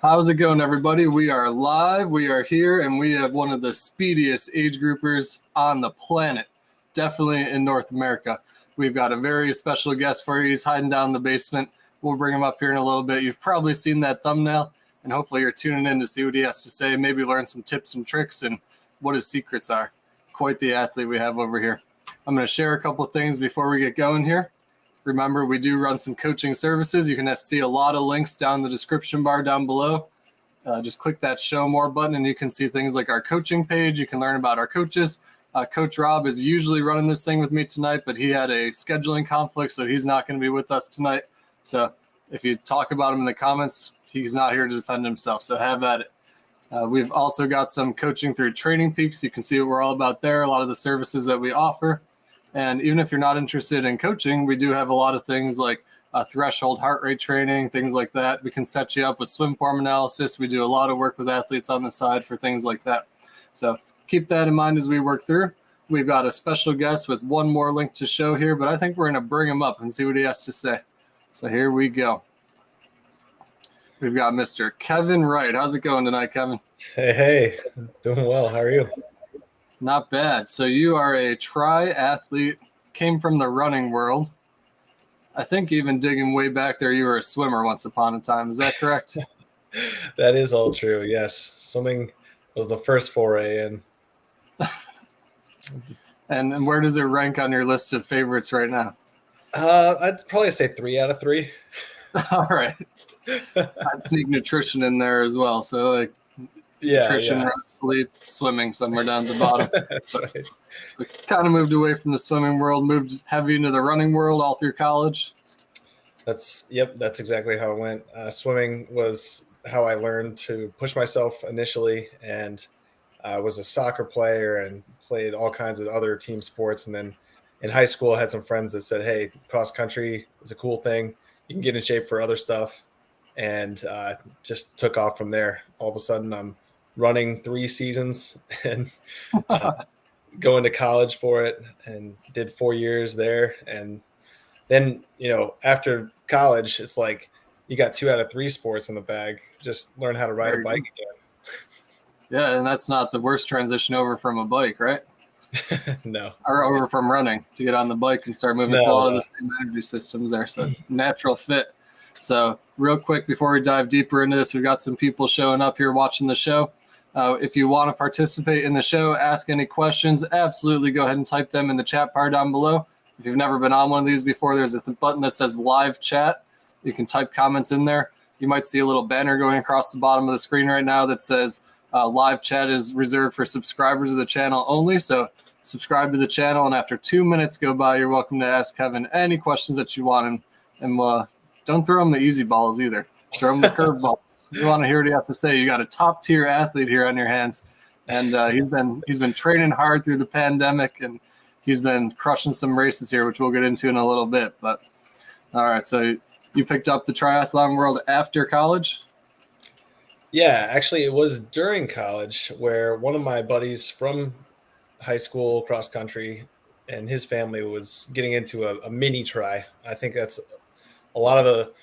How's it going, everybody? We are live, we are here, and we have one of the speediest age groupers on the planet, definitely in North America. We've got a very special guest for you. He's hiding down in the basement. We'll bring him up here in a little bit. You've probably seen that thumbnail, and hopefully you're tuning in to see what he has to say, maybe learn some tips and tricks and what his secrets are. Quite the athlete we have over here. I'm going to share a couple things before we get going here. Remember, we do run some coaching services. You can see a lot of links down in the description bar down below. Just click that show more button and you can see things like our coaching page. You can learn about our coaches. Coach Rob is usually running this thing with me tonight, but he had a scheduling conflict, so he's not going to be with us tonight. So if you talk about him in the comments, he's not here to defend himself, so have at it. We've also got some coaching through Training Peaks. You can see what we're all about there, a lot of the services that we offer. And even if you're not interested in coaching, we do have a lot of things like threshold heart rate training, things like that. We can set you up with swim form analysis. We do a lot of work with athletes on the side for things like that. So keep that in mind as we work through. We've got a special guest with one more link to show here, but I think we're going to bring him up and see what he has to say. So here we go. We've got Mr. Kevin Wright. How's it going tonight, Kevin? Hey, doing well. How are you? Not bad. So you are a triathlete, came from the running world. I think even digging way back there, you were a swimmer once upon a time. Is that correct? That is all true, yes. Swimming was the first foray in. And where does it rank on your list of favorites right now? I'd probably say 3 out of 3. All right. I'd sneak nutrition in there as well. So like nutrition, rest, sleep, swimming somewhere down at the bottom. Right. So kind of moved away from the swimming world, moved heavy into the running world all through college. That's exactly how it went. Swimming was how I learned to push myself initially, and I was a soccer player and played all kinds of other team sports. And then in high school, I had some friends that said, hey, cross country is a cool thing. You can get in shape for other stuff. And just took off from there. All of a sudden, I'm running 3 seasons and going to college for it, and did 4 years there. And then, after college, it's like you got 2 out of 3 sports in the bag. Just learn how to ride a bike again. Yeah, and that's not the worst transition over from a bike, right? No. Or over from running to get on the bike and start moving. So a lot of the same energy systems there. So natural fit. So real quick, before we dive deeper into this, we've got some people showing up here watching the show. If you want to participate in the show, ask any questions, absolutely go ahead and type them in the chat bar down below. If you've never been on one of these before, there's a button that says live chat. You can type comments in there. You might see a little banner going across the bottom of the screen right now that says live chat is reserved for subscribers of the channel only. So subscribe to the channel, and after 2 minutes go by, you're welcome to ask Kevin any questions that you want, and don't throw him the easy balls either. Throw him the curve balls. You want to hear what he has to say. You got a top tier athlete here on your hands, and he's been training hard through the pandemic, and he's been crushing some races here, which we'll get into in a little bit. But all right, so you picked up the triathlon world after college? Yeah, actually, it was during college where one of my buddies from high school cross country and his family was getting into a mini tri. I think that's a lot of the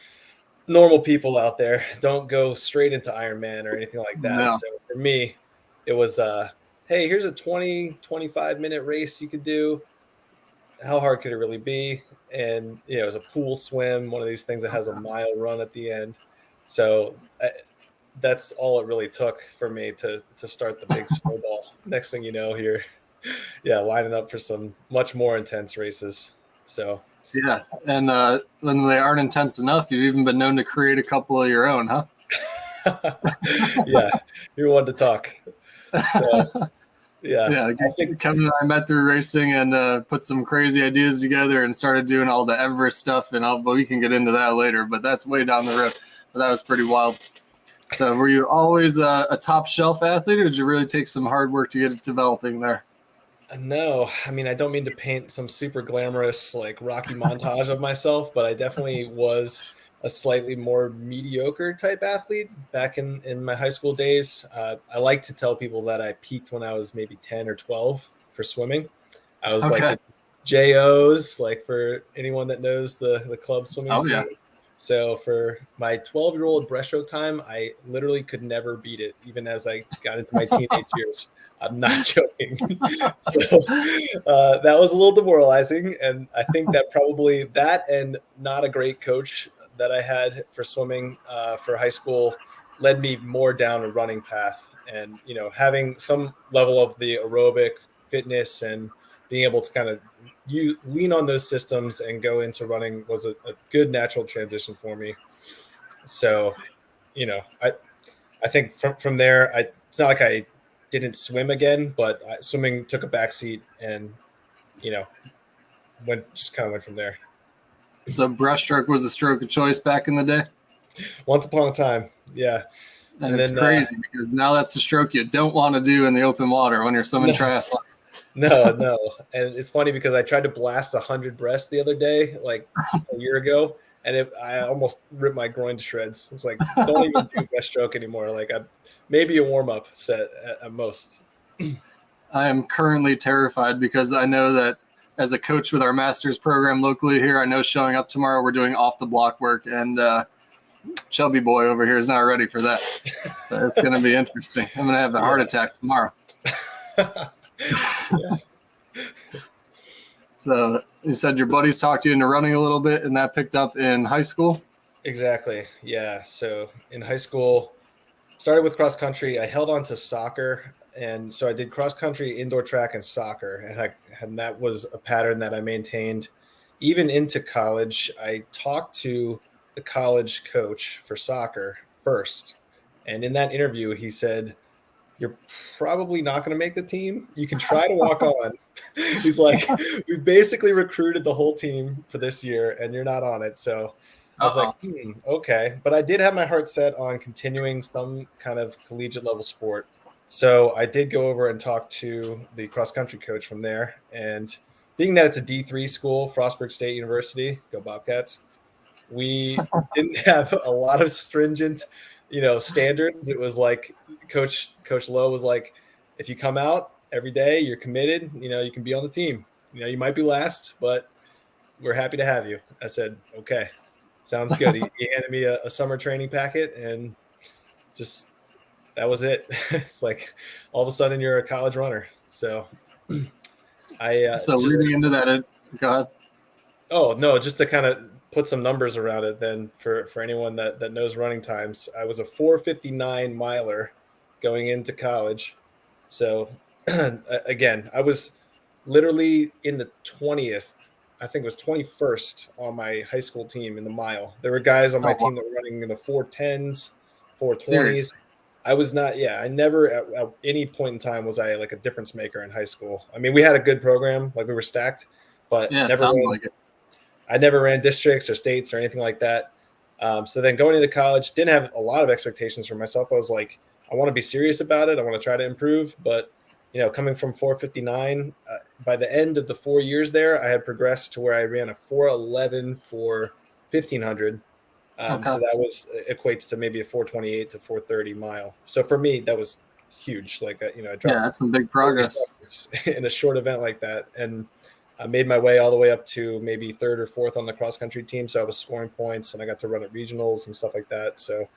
normal people out there don't go straight into Ironman or anything like that. No. So for me, it was, hey, here's a 25 minute race you could do. How hard could it really be? And, it was a pool swim, one of these things that has a mile run at the end. So that's all it really took for me to start the big snowball. Next thing you know, here, lining up for some much more intense races. So yeah, and when they aren't intense enough, you've even been known to create a couple of your own, huh? Yeah, you're one to talk. So, I think Kevin and I met through racing and put some crazy ideas together and started doing all the Everest stuff. And we can get into that later, but that's way down the road. But that was pretty wild. So were you always a top shelf athlete, or did you really take some hard work to get it developing there? No, I mean, I don't mean to paint some super glamorous, like Rocky montage of myself, but I definitely was a slightly more mediocre type athlete back in my high school days. I like to tell people that I peaked when I was maybe 10 or 12 for swimming. I was like the JOs, like for anyone that knows the club swimming scene. So for my 12-year-old breaststroke time, I literally could never beat it, even as I got into my teenage years. I'm not joking. So that was a little demoralizing. And I think that probably that and not a great coach that I had for swimming for high school led me more down a running path. And, having some level of the aerobic fitness and being able to kind of lean on those systems and go into running was a good natural transition for me. So, I think from there, it's not like I didn't swim again, but swimming took a backseat and, went from there. So breaststroke was a stroke of choice back in the day? Once upon a time, yeah. And it's crazy because now that's the stroke you don't want to do in the open water when you're swimming triathlon. No. And it's funny because I tried to blast 100 breasts the other day, like a year ago, and I almost ripped my groin to shreds. It's like, don't even do breaststroke anymore. Like maybe a warm-up set at most. I am currently terrified because I know that as a coach with our master's program locally here, I know showing up tomorrow, we're doing off the block work, and chubby boy over here is not ready for that. But it's going to be interesting. I'm going to have a heart attack tomorrow. Yeah. So you said your buddies talked you into running a little bit, and that picked up in high school? Exactly. Yeah. So in high school, started with cross country. I held on to soccer. And so I did cross country, indoor track, and soccer. And that was a pattern that I maintained even into college. I talked to the college coach for soccer first. And in that interview, he said, "You're probably not going to make the team. You can try to walk on." He's like, "We've basically recruited the whole team for this year and you're not on it." So I was like, okay. But I did have my heart set on continuing some kind of collegiate level sport. So I did go over and talk to the cross country coach from there. And being that it's a D3 school, Frostburg State University, go Bobcats, we didn't have a lot of stringent, standards. It was like Coach Lowe was like, if you come out every day, you're committed, you can be on the team. You might be last, but we're happy to have you. I said, okay, sounds good. He handed me a summer training packet and just that was it. It's like all of a sudden you're a college runner. So leading into that, go ahead. Oh, no, just to kind of put some numbers around it then for anyone that knows running times, I was a 4:59 miler going into college. So again, I was literally in the 20th, I think it was 21st on my high school team in the mile. There were guys on my team that were running in the 4:10s, 4:20s. Seriously? I was not, I never at any point in time was I like a difference maker in high school. I mean, we had a good program, like we were stacked, but I never ran districts or states or anything like that. So then going into college, didn't have a lot of expectations for myself. I was like, I want to be serious about it. I want to try to improve. But, coming from 4:59, by the end of the 4 years there, I had progressed to where I ran a 4:11 for 1,500. So that equates to maybe a 4:28 to 4:30 mile. So for me, that was huge. Like, I dropped that's some big progress in a short event like that. And I made my way all the way up to maybe third or fourth on the cross country team. So I was scoring points and I got to run at regionals and stuff like that. So,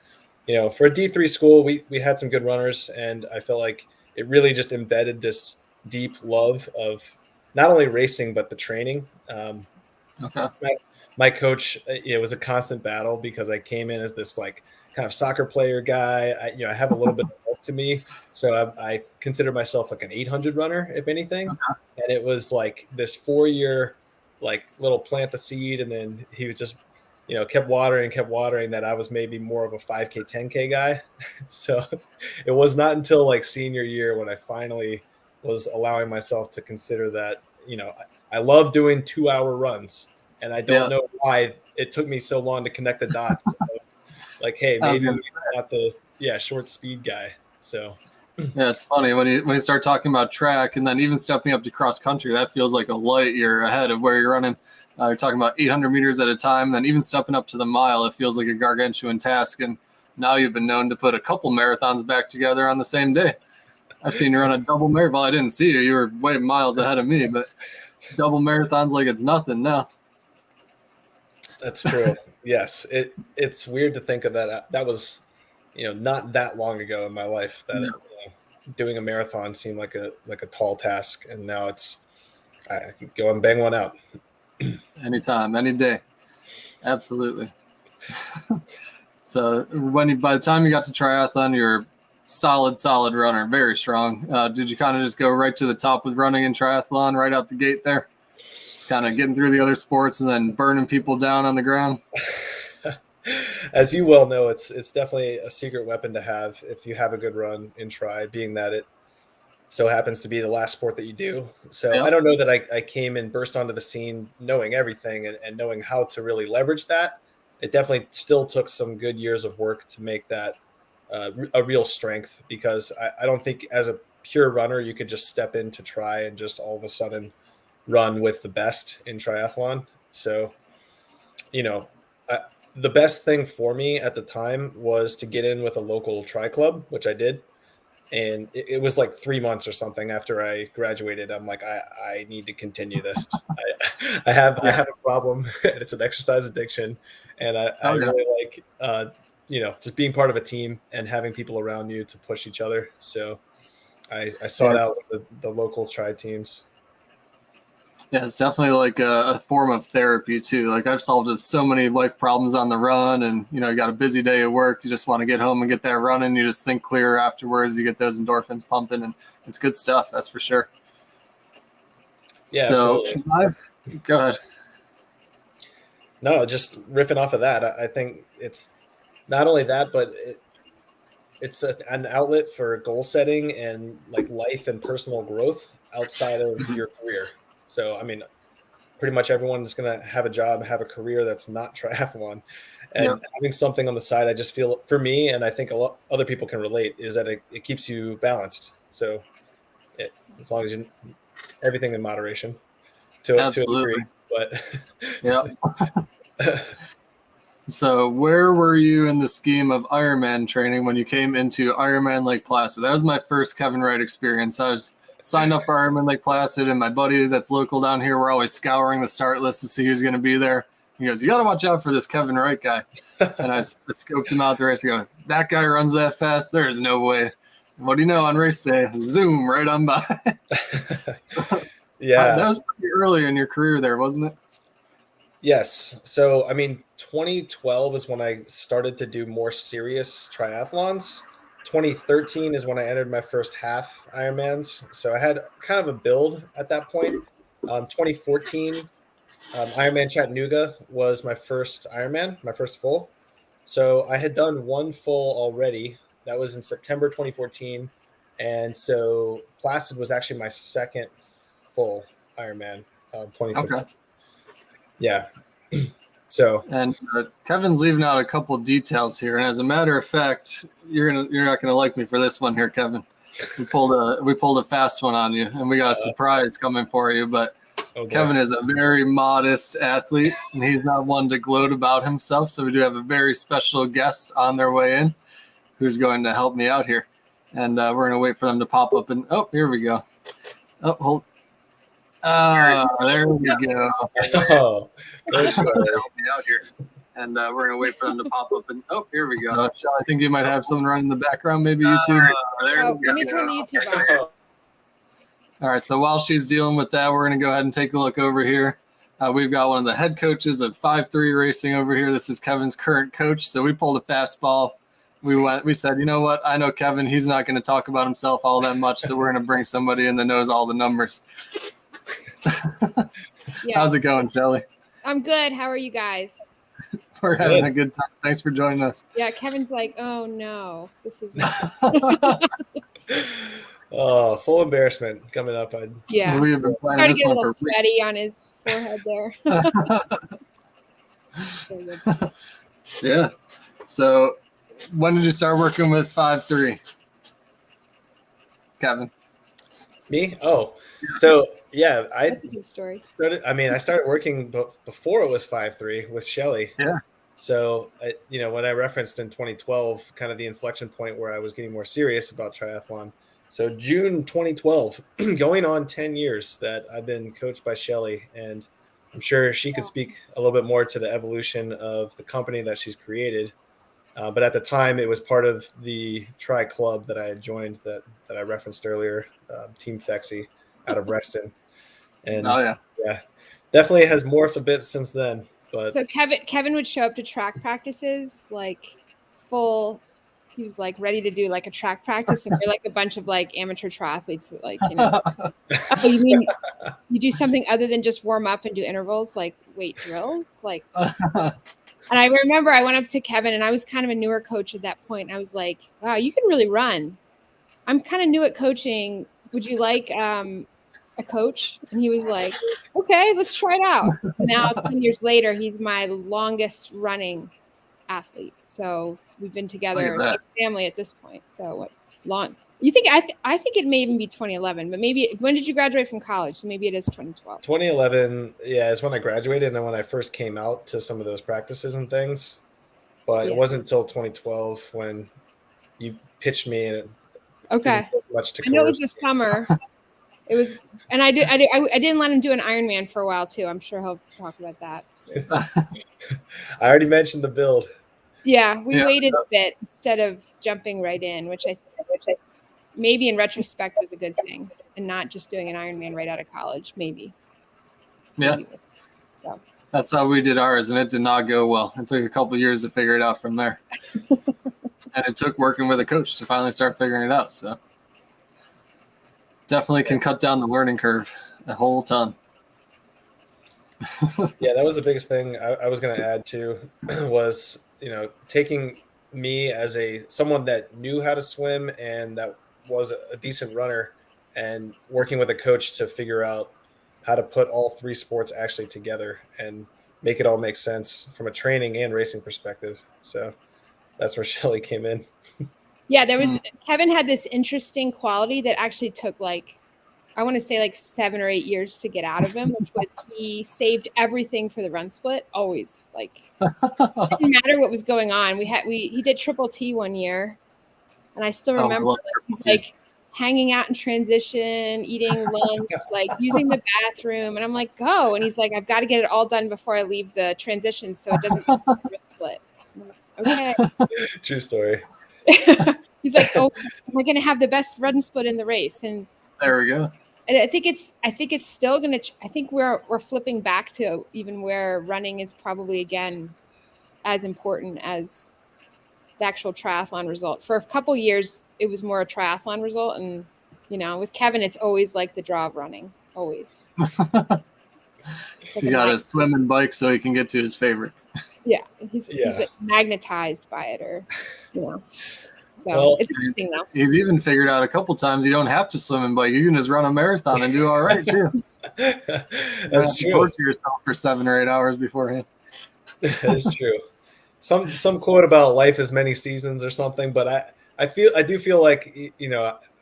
for a D3 school, we had some good runners, and I felt like it really just embedded this deep love of not only racing, but the training. My coach, it was a constant battle because I came in as this like kind of soccer player guy. I have a little bit of bulk to me. So I consider myself like an 800 runner, if anything. And it was like this 4-year, like little plant the seed. And then he was just, kept watering that I was maybe more of a 5K, 10K guy. So it was not until like senior year when I finally was allowing myself to consider that, I love doing 2-hour runs. And I don't know why it took me so long to connect the dots. Like, hey, maybe I'm not the short speed guy. So yeah, it's funny when you start talking about track and then even stepping up to cross country, that feels like a light year ahead of where you're running. You're talking about 800 meters at a time, then even stepping up to the mile, it feels like a gargantuan task. And now you've been known to put a couple marathons back together on the same day. I've seen you run a double marathon. Well, I didn't see you. You were way miles ahead of me, but double marathons like it's nothing now. That's true. Yes, it's weird to think of that. That was, not that long ago in my life that doing a marathon seemed like a tall task, and now I could go and bang one out. Anytime, any day. Absolutely. So by the time you got to triathlon, you're solid runner, very strong. Did you kind of just go right to the top with running and triathlon right out the gate there? Just kind of getting through the other sports and then burning people down on the ground? As you well know, it's definitely a secret weapon to have if you have a good run in tri, being that it so happens to be the last sport that you do. So Yeah. I don't know that I came and burst onto the scene knowing everything and knowing how to really leverage that. It definitely still took some good years of work to make that a real strength, because I don't think as a pure runner you could just step in to try and just all of a sudden run with the best in triathlon. So, the best thing for me at the time was to get in with a local tri club, which I did. And it was like 3 months or something after I graduated. I'm like, I need to continue this. I have a problem, and it's an exercise addiction. And I really like, just being part of a team and having people around you to push each other. So I sought out the local tri teams. Yeah, it's definitely like a form of therapy too. Like I've solved so many life problems on the run, and you got a busy day at work. You just want to get home and get that running. You just think clearer afterwards. You get those endorphins pumping, and it's good stuff. That's for sure. Yeah. So go ahead. No, just riffing off of that. I think it's not only that, but it's an outlet for goal setting and like life and personal growth outside of your career. So, I mean, pretty much everyone is going to have a job, have a career that's not triathlon, and having something on the side. I just feel, for me, and I think a lot other people can relate, is that it keeps you balanced. So, as long as everything in moderation, to a degree. But So, where were you in the scheme of Ironman training when you came into Ironman Lake Placid? That was my first Kevin Wright experience. I was signed up for Ironman Lake Placid, and my buddy that's local down here, we're always scouring the start list to see who's going to be there. He goes, "You got to watch out for this Kevin Wright guy." And I scoped him out the race. I go, "That guy runs that fast? There's no way." What do you know, on race day, zoom right on by. Yeah. That was pretty early in your career there, wasn't it? Yes. So, I mean, 2012 is when I started to do more serious triathlons. 2013 is when I entered my first half Ironmans. So I had kind of a build at that point. 2014, Ironman Chattanooga was my first Ironman, my first full. So I had done one full already. That was in September 2014. And so Placid was actually my second full Ironman, 2015. Okay. Yeah. So, and Kevin's leaving out a couple of details here, and as a matter of fact, you're not gonna like me for this one here, Kevin. We pulled a fast one on you, and we got a surprise coming for you. But Kevin is a very modest athlete, and he's not one to gloat about himself. So we do have a very special guest on their way in, who's going to help me out here, and we're gonna wait for them to pop up. And here we go. Oh, hold. There we go. Oh, help me out here. And we're going to wait for them to pop up. And here we go. So, I think you might have something running in the background, maybe YouTube. Let me turn the YouTube on. All right, so while she's dealing with that, we're going to go ahead and take a look over here. We've got one of the head coaches of 5-3 Racing over here. This is Kevin's current coach. So we pulled a fastball. We said, you know what? I know Kevin. He's not going to talk about himself all that much, so we're going to bring somebody in that knows all the numbers. Yeah. How's it going, Shelly? I'm good. How are you guys? We're having a good time. Thanks for joining us. Yeah, Kevin's like, oh no, this is not. Oh, full embarrassment coming up. Yeah. We have been starting to get a little sweaty on his forehead there. Yeah. So when did you start working with 5-3? Kevin? Me? Oh, so yeah, that's a good story. I started working before it was 5-3 with Shelly. Yeah. So, when I referenced in 2012, kind of the inflection point where I was getting more serious about triathlon. So June 2012, going on 10 years that I've been coached by Shelly, and I'm sure she could speak a little bit more to the evolution of the company that she's created. But at the time, it was part of the Tri Club that I had joined that I referenced earlier, Team Fexy out of Reston. And yeah, definitely has morphed a bit since then. But so Kevin would show up to track practices like full. He was like ready to do like a track practice, and we're like a bunch of like amateur triathletes that like, you know, oh, you mean you do something other than just warm up and do intervals, like weight drills, like. And I remember I went up to Kevin, and I was kind of a newer coach at that point. And I was like, wow, you can really run. I'm kind of new at coaching. Would you like a coach? And he was like, okay, let's try it out. Now, 10 years later, he's my longest running athlete. So we've been together like family at this point. So what long? You think I think it may even be 2011, but maybe when did you graduate from college? So maybe it is 2012. 2011, yeah, is when I graduated and when I first came out to some of those practices and things. But it wasn't until 2012 when you pitched me and okay. Much to I know it was the summer. It was, and I didn't let him do an Ironman for a while too. I'm sure he'll talk about that. I already mentioned the build. Yeah, we waited a bit instead of jumping right in, which I maybe in retrospect was a good thing, and not just doing an Ironman right out of college. Maybe. Yeah. So that's how we did ours, and it did not go well. It took a couple of years to figure it out from there, and it took working with a coach to finally start figuring it out. So definitely can cut down the learning curve a whole ton. Yeah, that was the biggest thing I was going to add to was, you know, taking me as someone that knew how to swim and that was a decent runner and working with a coach to figure out how to put all three sports actually together and make it all make sense from a training and racing perspective. So that's where Shelly came in. Yeah, Kevin had this interesting quality that actually took I want to say 7 or 8 years to get out of him, which was he saved everything for the run split. Always, it didn't matter what was going on. He did triple T one year, and I still remember he's hanging out in transition, eating lunch, using the bathroom, and I'm like, go, and he's like, I've got to get it all done before I leave the transition so it doesn't mess up the run split. I'm like, okay. True story. He's like, oh, am I going to have the best run split in the race? And there we go. And I think it's still going to. I think we're flipping back to even where running is probably again as important as the actual triathlon result. For a couple years, it was more a triathlon result, and with Kevin, it's always like the draw of running, always. You got to swim and bike so he can get to his favorite. Yeah, he's magnetized by it, or So it's interesting though. He's even figured out a couple times you don't have to swim and bike. You can just run a marathon and do all right too. That's true. Torture yourself for 7 or 8 hours beforehand. That's true. Some quote about life is many seasons or something, but I do feel like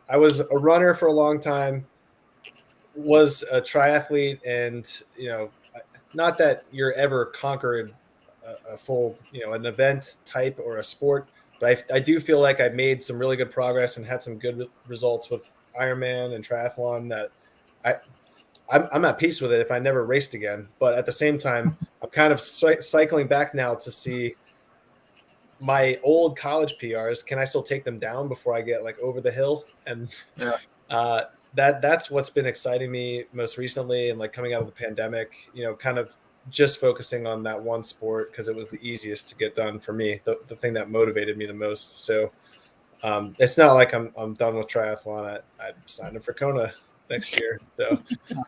I was a runner for a long time, was a triathlete, and not that you're ever conquered a full an event type or a sport. But I do feel like I've made some really good progress and had some good results with Ironman and triathlon that I'm at peace with it if I never raced again. But at the same time, I'm kind of cycling back now to see my old college PRs. Can I still take them down before I get over the hill? And that's what's been exciting me most recently. And coming out of the pandemic, kind of just focusing on that one sport because it was the easiest to get done for me, the thing that motivated me the most. So it's not like I'm done with triathlon. I signed up for Kona next year, so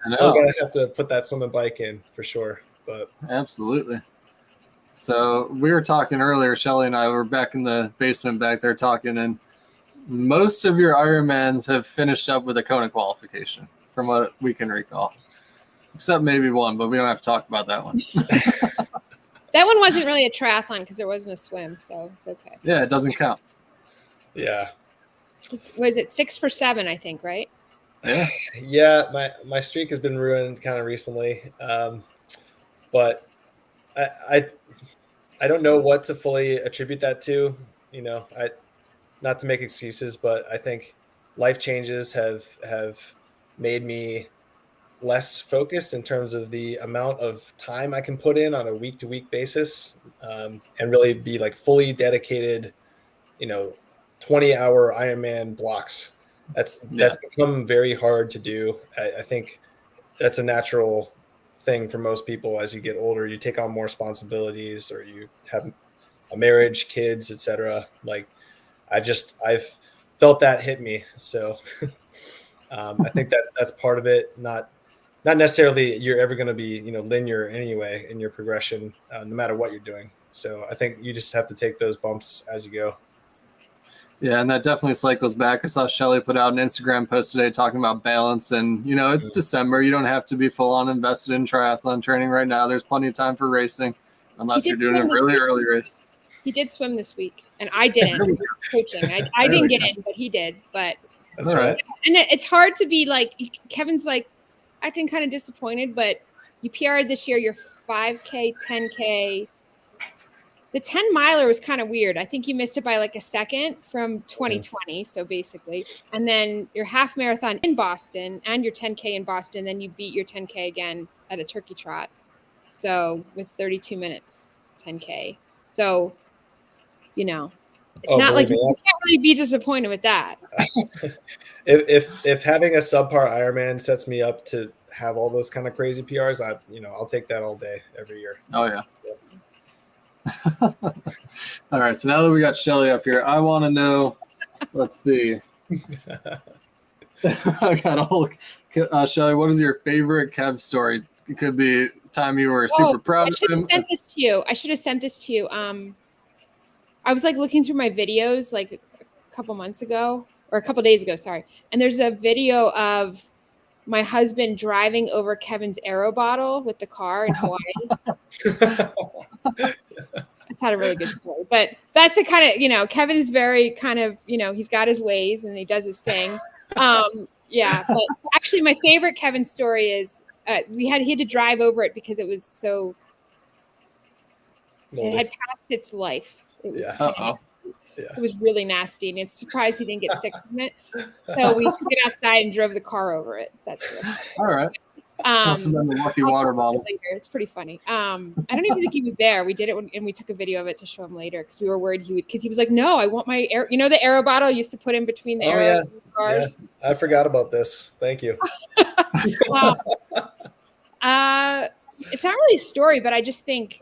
still gonna have to put that swim and bike in for sure. But absolutely. So we were talking earlier, Shelly and I were back in the basement back there talking, and most of your Ironmans have finished up with a Kona qualification from what we can recall. Except maybe one, but we don't have to talk about that one. That one wasn't really a triathlon because there wasn't a swim, so it's okay. Yeah, it doesn't count. Yeah. Was it 6 for 7, I think, right? Yeah. Yeah, my streak has been ruined kind of recently. But I don't know what to fully attribute that to. Not to make excuses, but I think life changes have made me less focused in terms of the amount of time I can put in on a week-to-week basis, and really be like fully dedicated, 20-hour Ironman blocks. That's become very hard to do. I think that's a natural thing for most people. As you get older, you take on more responsibilities, or you have a marriage, kids, etc. Like I've felt that hit me. So I think that's part of it. Not necessarily you're ever going to be, linear anyway in your progression, no matter what you're doing. So I think you just have to take those bumps as you go. Yeah, and that definitely cycles back. I saw Shelly put out an Instagram post today talking about balance, and it's December. You don't have to be full on invested in triathlon training right now. There's plenty of time for racing, unless you're doing a really early race. He did swim this week, and I didn't. He was coaching. I didn't get in, but he did. But that's right. And it's hard to be like Kevin's like acting kind of disappointed, but you PR'd this year. Your 5K, 10K. The 10 miler was kind of weird. I think you missed it by like a second from 2020. So basically, and then your half marathon in Boston and your 10K in Boston. Then you beat your 10K again at a turkey trot. So with 32 minutes, 10K. So, it's not like you can't really be disappointed with that. if having a subpar Ironman sets me up to have all those kind of crazy PRs, I'll take that all day, every year. Oh yeah. All right. So now that we got Shelly up here, I want to know. Let's see. I got a whole. Shelly, what is your favorite Kev story? It could be time you were super proud of him. I should have sent this to you. I was like looking through my videos like a couple months ago or a couple days ago. Sorry. And there's a video of my husband driving over Kevin's Aero bottle with the car in Hawaii. It's had a really good story, but that's the kind of, Kevin is very kind of, he's got his ways and he does his thing. Yeah. But actually my favorite Kevin story is he had to drive over it because it was so, it had passed its life. It was it was really nasty, and it's surprised he didn't get sick from it. So we took it outside and drove the car over it. That's it. All right. Must have been the lucky water bottle. Later. It's pretty funny. I don't even think he was there. We did it and we took a video of it to show him later because we were worried because he was like, "No, I want my air." The Aero bottle I used to put in between the Aero and the cars. Yeah. I forgot about this. Thank you. It's not really a story, but I just think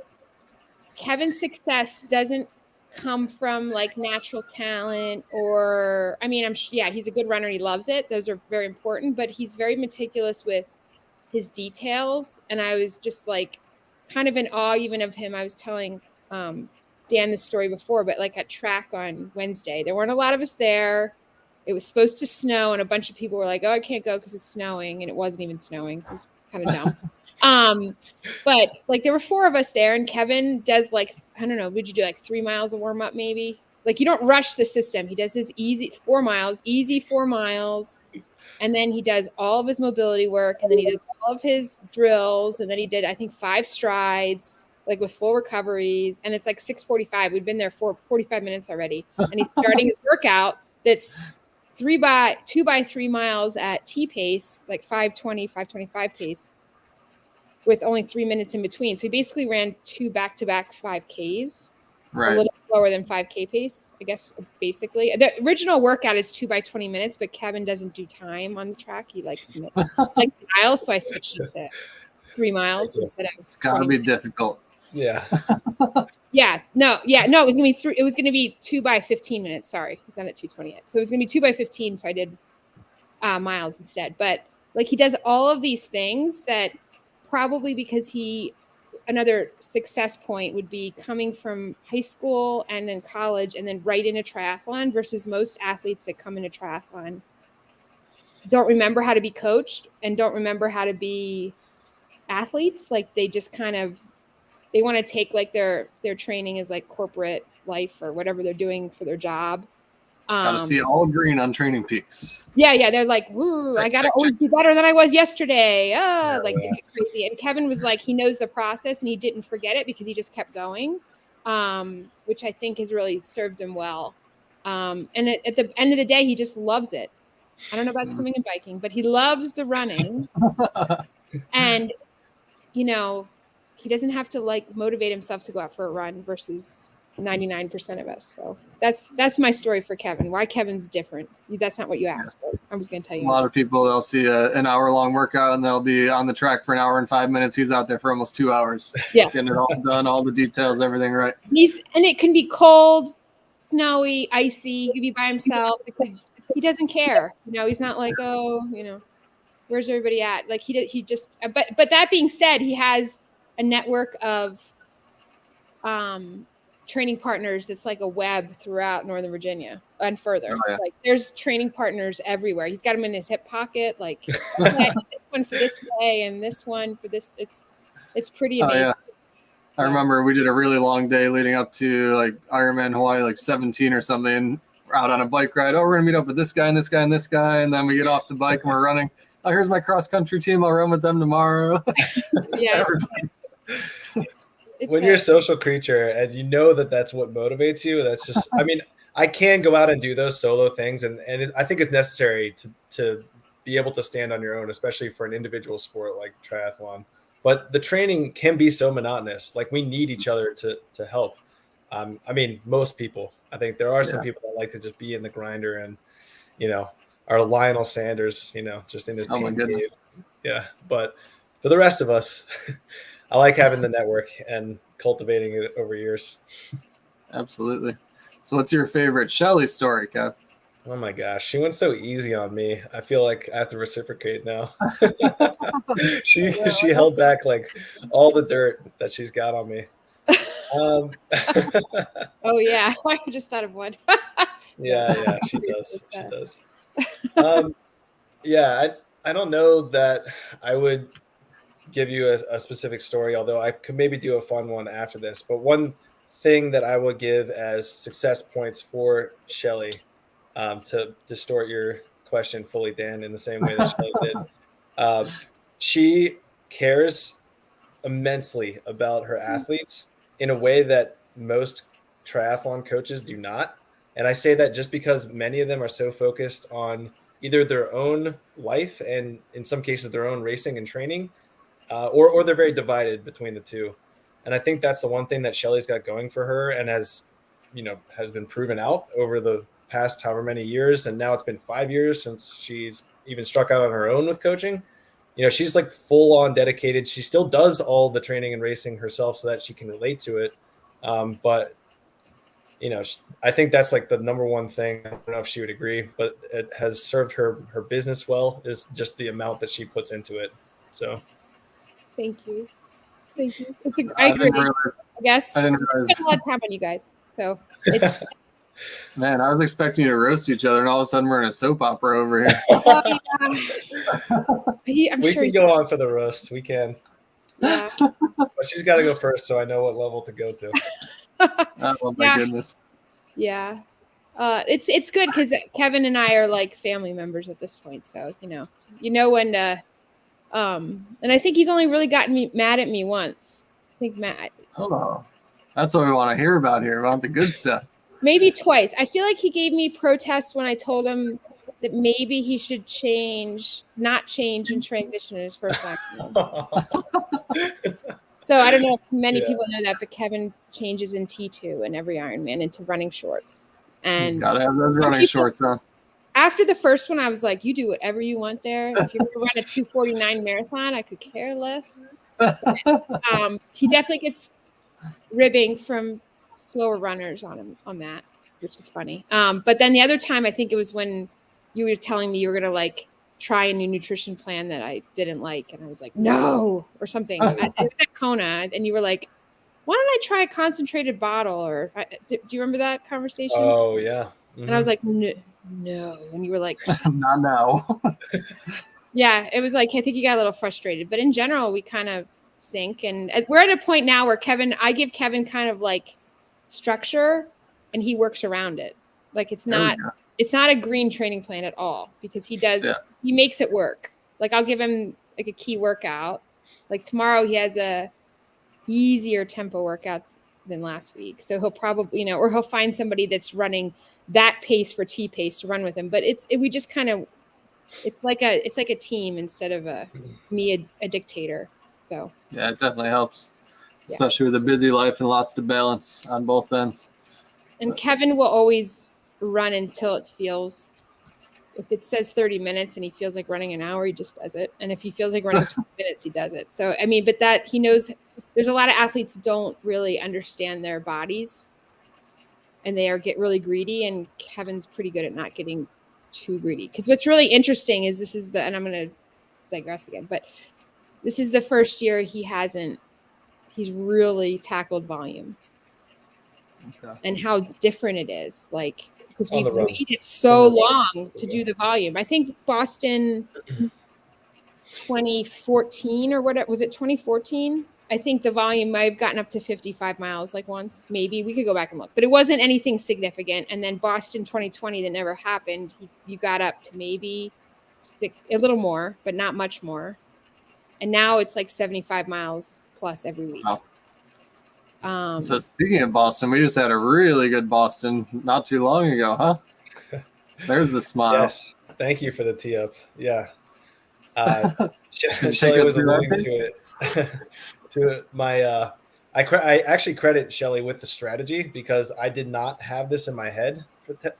Kevin's success doesn't come from like natural talent or he's a good runner and he loves it. Those are very important, but he's very meticulous with his details. And I was just like kind of in awe even of him. I was telling Dan this story before, but like at track on Wednesday, there weren't a lot of us there. It was supposed to snow and a bunch of people were like, "Oh, I can't go because it's snowing." And it wasn't even snowing. It was kind of dumb. But like there were 4 of us there and Kevin does like, I don't know, would you do like 3 miles of warm up maybe? Like you don't rush the system. He does his easy 4 miles. And then he does all of his mobility work and then he does all of his drills. And then he did, I think 5 strides, like with full recoveries. And it's like 6:45. We've been there for 45 minutes already. And he's starting his workout that's 2 by 3 miles at T pace, like 5:20, 5:25 pace, with only 3 minutes in between. So he basically ran 2 back-to-back 5Ks, a little slower than 5K pace, I guess, basically. The original workout is 2 by 20 minutes, but Kevin doesn't do time on the track. He likes miles, so I switched it to 3 miles instead of It's got to be difficult. Yeah. No, it was going to be 2 by 15 minutes. Sorry. He's not at 2:20 yet. So it was going to be 2 by 15, so I did miles instead. But like he does all of these things that probably because another success point would be coming from high school and then college and then right into triathlon versus most athletes that come into triathlon don't remember how to be coached and don't remember how to be athletes. Like they just they want to take like their training as like corporate life or whatever they're doing for their job. Got to see all green on Training Peaks. Yeah. They're like, "Woo, I got to always be better than I was yesterday." They get crazy. And Kevin was like, he knows the process and he didn't forget it because he just kept going, which I think has really served him well. And at the end of the day, he just loves it. I don't know about swimming and biking, but he loves the running. And, you know, he doesn't have to like motivate himself to go out for a run versus 99% of us. So that's my story for Kevin. Why Kevin's different. That's not what you asked, but I was going to tell you. A lot of people, they'll see an hour-long workout and they'll be on the track for an hour and 5 minutes. He's out there for almost 2 hours. Yes. Getting it all done, all the details, everything right. And it can be cold, snowy, icy. He could be by himself. He doesn't care. You know, he's not like, oh, you know, where's everybody at? Like he just, but that being said, he has a network of training partners that's like a web throughout Northern Virginia and further. Oh, yeah. Like there's training partners everywhere. He's got them in his hip pocket. Like this one for this day and this one for this. It's pretty amazing. Yeah. I remember we did a really long day leading up to like Ironman Hawaii, like 17 or something. And we're out on a bike ride. Oh, we're gonna meet up with this guy and this guy and this guy, and then we get off the bike and we're running. Oh, here's my cross country team. I'll run with them tomorrow. Yeah. When you're a social creature and you know that that's what motivates you, that's just, I mean, I can go out and do those solo things. And I think it's necessary to be able to stand on your own, especially for an individual sport like triathlon. But the training can be so monotonous. Like we need each other to help. I mean, most people, I think there are some people that like to just be in the grinder and, you know, our Lionel Sanders, you know, just in his cave. Yeah. But for the rest of us, I like having the network and cultivating it over years. Absolutely. So what's your favorite Shelly story, Kev? Oh my gosh, she went so easy on me. I feel like I have to reciprocate now. She held back like all the dirt that she's got on me. Oh yeah, I just thought of one. Yeah, she does. She does. Yeah, I don't know that I would give you a specific story, although I could maybe do a fun one after this. But one thing that I would give as success points for Shelly, to distort your question fully, Dan, in the same way that Shelly did. She cares immensely about her athletes in a way that most triathlon coaches do not. And I say that just because many of them are so focused on either their own life and in some cases their own racing and training, or they're very divided between the two. And I think that's the one thing that Shelly's got going for her and has been proven out over the past however many years. And now it's been 5 years since she's even struck out on her own with coaching. You know, she's like full on dedicated. She still does all the training and racing herself so that she can relate to it. But, you know, I think that's like the number one thing. I don't know if she would agree, but it has served her business well, is just the amount that she puts into it. So. Thank you. I agree. I guess I spent a lot of time on you guys. So it's man, I was expecting you to roast each other, and all of a sudden we're in a soap opera over here. We can go on for the roast. We can. Yeah. But she's got to go first, so I know what level to go to. Oh my goodness. Yeah. It's good because Kevin and I are like family members at this point. So you know when. And I think he's only really gotten mad at me once. I think Matt. Oh, that's what we want to hear about here, about the good stuff. Maybe twice. I feel like he gave me protests when I told him that maybe he should not change and transition in his first time. So I don't know if many people know that, but Kevin changes in T2 in every Ironman into running shorts. And you gotta have those running shorts on. After the first one, I was like, you do whatever you want there. If you're going to run a 2:49 marathon, I could care less. He definitely gets ribbing from slower runners on that, which is funny. But then the other time, I think it was when you were telling me you were going to like try a new nutrition plan that I didn't like. And I was like, no, or something. It was at Kona. And you were like, why don't I try a concentrated bottle? Or do you remember that conversation? Oh, yeah. Mm-hmm. And I was like, no. And you were like, not now. Yeah, it was like, I think you got a little frustrated. But in general, we kind of sync. And we're at a point now where I give Kevin kind of like structure and he works around it. Like it's not a green training plan at all because he makes it work. Like I'll give him like a key workout. Like tomorrow he has a easier tempo workout than last week. So he'll probably, or he'll find somebody that's running that pace for T pace to run with him. But we just kind of it's like a team instead of a dictator. So Yeah, it definitely helps, Yeah. especially with a busy life and lots to balance on both ends. And Kevin will always run until it feels. If it says 30 minutes and he feels like running an hour, he just does it. And if he feels like running 20 minutes, he does it. So, I mean, but that he knows there's a lot of athletes don't really understand their bodies and they get really greedy. And Kevin's pretty good at not getting too greedy. Because what's really interesting is and I'm going to digress again, but this is the first year he's really tackled volume. Okay. And how different it is. Like, because we've waited so long to do the volume. I think Boston 2014 or whatever, was it 2014? I think the volume might have gotten up to 55 miles like once, maybe. We could go back and look, but it wasn't anything significant. And then Boston 2020, that never happened. You got up to maybe a little more, but not much more. And now it's like 75 miles plus every week. Wow. So speaking of Boston, we just had a really good Boston not too long ago, huh? There's the smile. Yes. Thank you for the tee up. Yeah. Shelly was alluding to it. To my, I actually credit Shelly with the strategy because I did not have this in my head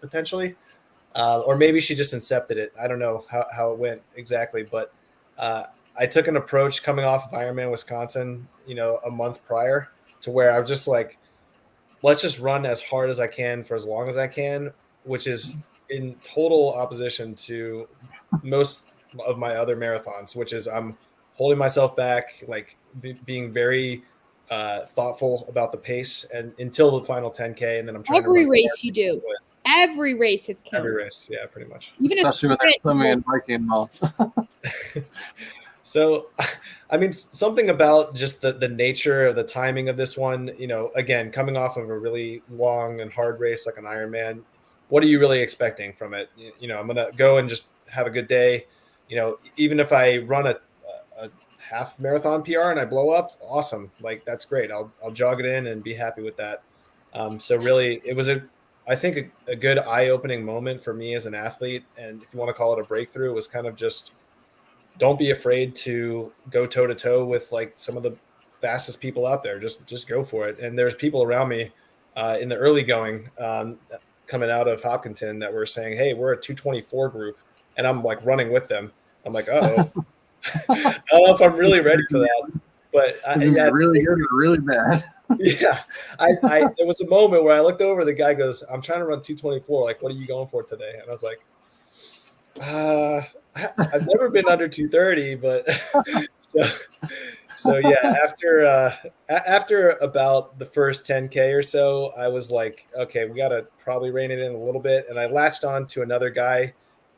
potentially, or maybe she just incepted it. I don't know how it went exactly, but I took an approach coming off of Ironman Wisconsin, a month prior, to where I was just like, let's just run as hard as I can for as long as I can, which is in total opposition to most of my other marathons, which is I'm holding myself back, like being very thoughtful about the pace and until the final 10K. And then I'm trying every race you do. Every race it's counted. Every race, yeah, pretty much. Even especially when they're swimming and biking involved. So, I mean, something about just the nature of the timing of this one, again, coming off of a really long and hard race like an Ironman, what are you really expecting from it? I'm going to go and just have a good day. Even if I run a half marathon PR and I blow up, awesome. Like, that's great. I'll jog it in and be happy with that. So really, it was I think a good eye-opening moment for me as an athlete. And if you want to call it a breakthrough, it was kind of just, don't be afraid to go toe to toe with like some of the fastest people out there. Just go for it. And there's people around me in the early going coming out of Hopkinton that were saying, hey, we're a 224 group. And I'm like running with them. I'm like, uh-oh. I don't know if I'm really ready for that. But really good or really bad. Yeah. There was a moment where I looked over, the guy goes, I'm trying to run 224. Like, what are you going for today? And I was like, I've never been under 230, but so yeah, after about the first 10K or so, I was like, okay, we got to probably rein it in a little bit. And I latched on to another guy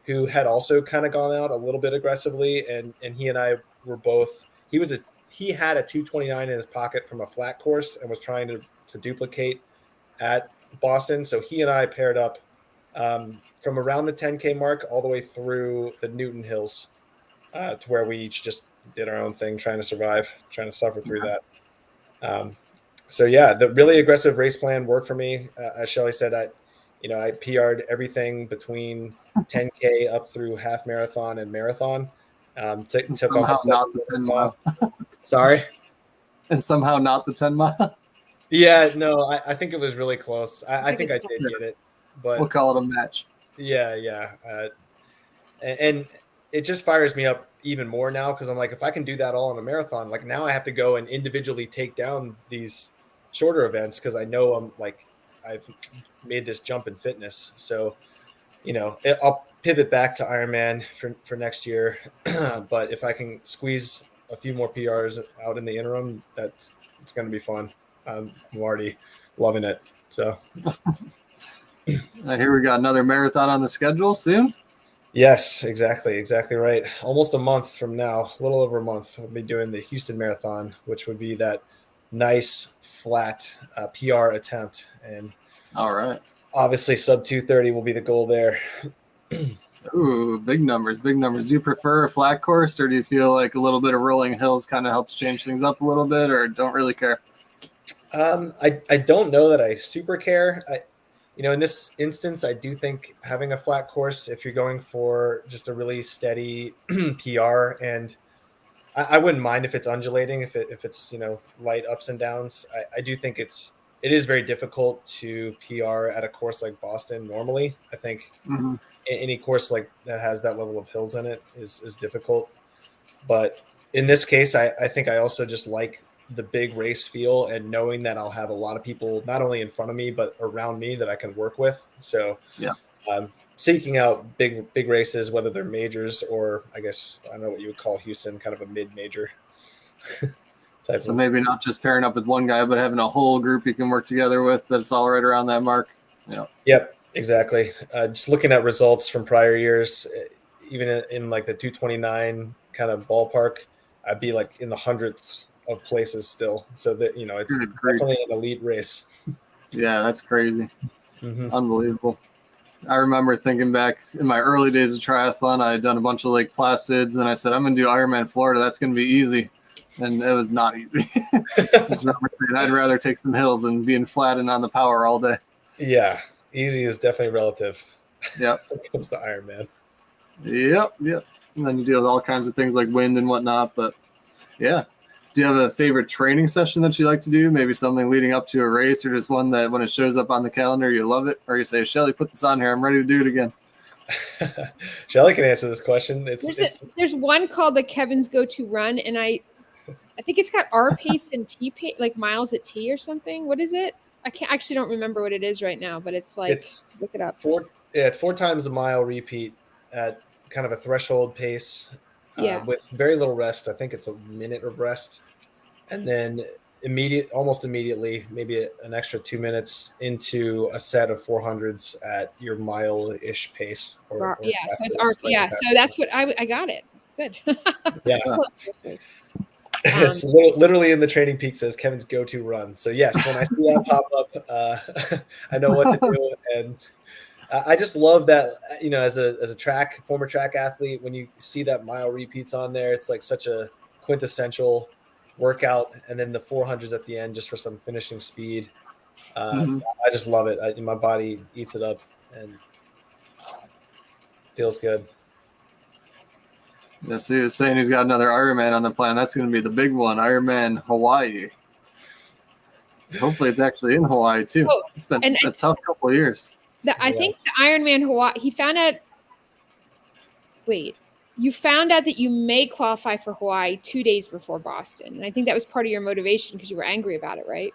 who had also kind of gone out a little bit aggressively. And he and I were both, he had a 229 in his pocket from a flat course and was trying to duplicate at Boston. So he and I paired up from around the 10K mark all the way through the Newton Hills to where we each just did our own thing, trying to survive, trying to suffer through that. So yeah, the really aggressive race plan worked for me. As Shelly said, I PR'd everything between 10K up through half marathon and marathon. Took off not the 10 mile. Sorry? And somehow not the 10 mile. Yeah, no, I think it was really close. I think I did get it, but we'll call it a match. Yeah. And it just fires me up even more now because I'm like, if I can do that all in a marathon, like now I have to go and individually take down these shorter events because I know I've made this jump in fitness. So, I'll pivot back to Ironman for next year. But if I can squeeze a few more PRs out in the interim, it's going to be fun. I'm already loving it. So. Here we got another marathon on the schedule soon. Yes, exactly right. Almost a month from now, a little over a month, we'll be doing the Houston Marathon, which would be that nice flat PR attempt. And all right, obviously sub 230 will be the goal there. Ooh, big numbers. Do you prefer a flat course, or do you feel like a little bit of rolling hills kind of helps change things up a little bit, or don't really care? I don't know that I super care. in this instance, I do think having a flat course, if you're going for just a really steady PR, and I wouldn't mind if it's undulating, if it's light ups and downs. I do think it is very difficult to PR at a course like Boston. Normally, I think Mhm. any course like that has that level of hills in it is difficult. But in this case, I think I also just like the big race feel and knowing that I'll have a lot of people not only in front of me but around me that I can work with. So Yeah. seeking out big races, whether they're majors or I guess I don't know what you would call Houston, kind of a mid-major type So of. maybe not just pairing up with one guy, but having a whole group you can work together with that's all right around that mark. Yeah. Yep, exactly. Just looking at results from prior years, even in like the 229 kind of ballpark, I'd be like in the hundredths of places still. So that it's Good grief. definitely an elite race. Yeah, that's crazy. Mm-hmm. Unbelievable. I remember thinking back in my early days of triathlon, I had done a bunch of Lake Placids, and I said, I'm going to do Ironman Florida. That's going to be easy. And it was not easy. I just remember saying, I'd rather take some hills than being flat and on the power all day. Yeah, easy is definitely relative. Yep. When it comes to Ironman. Yep. And then you deal with all kinds of things like wind and whatnot. But yeah. Do you have a favorite training session that you like to do? Maybe something leading up to a race, or just one that when it shows up on the calendar, you love it? Or you say, Shelly, put this on here. I'm ready to do it again. Shelly can answer this question. There's one called the Kevin's Go-To Run, and I think it's got R pace and T pace, like miles at T or something. What is it? I don't remember what it is right now, but it's like, look it up. It's 4 times a mile repeat at kind of a threshold pace. Yeah. With very little rest. I think it's a minute of rest, and then almost immediately, maybe an extra 2 minutes into a set of 400s at your mile-ish pace. So it's R. Yeah, so that's what I got it. It's good. Yeah. It's literally in the training peak says Kevin's go-to run. So yes, when I see that pop up, I know what to do, and I just love that. As a former track athlete, when you see that mile repeats on there, it's like such a quintessential workout, and then the 400s at the end just for some finishing speed. I just love it. My body eats it up and feels good. Yeah, so he was saying he's got another Ironman on the plan. That's going to be the big one, Ironman Hawaii. Hopefully it's actually in Hawaii too. It's been a tough couple of years. I think the Ironman Hawaii, he found out. Wait, you found out that you may qualify for Hawaii 2 days before Boston, and I think that was part of your motivation because you were angry about it, right?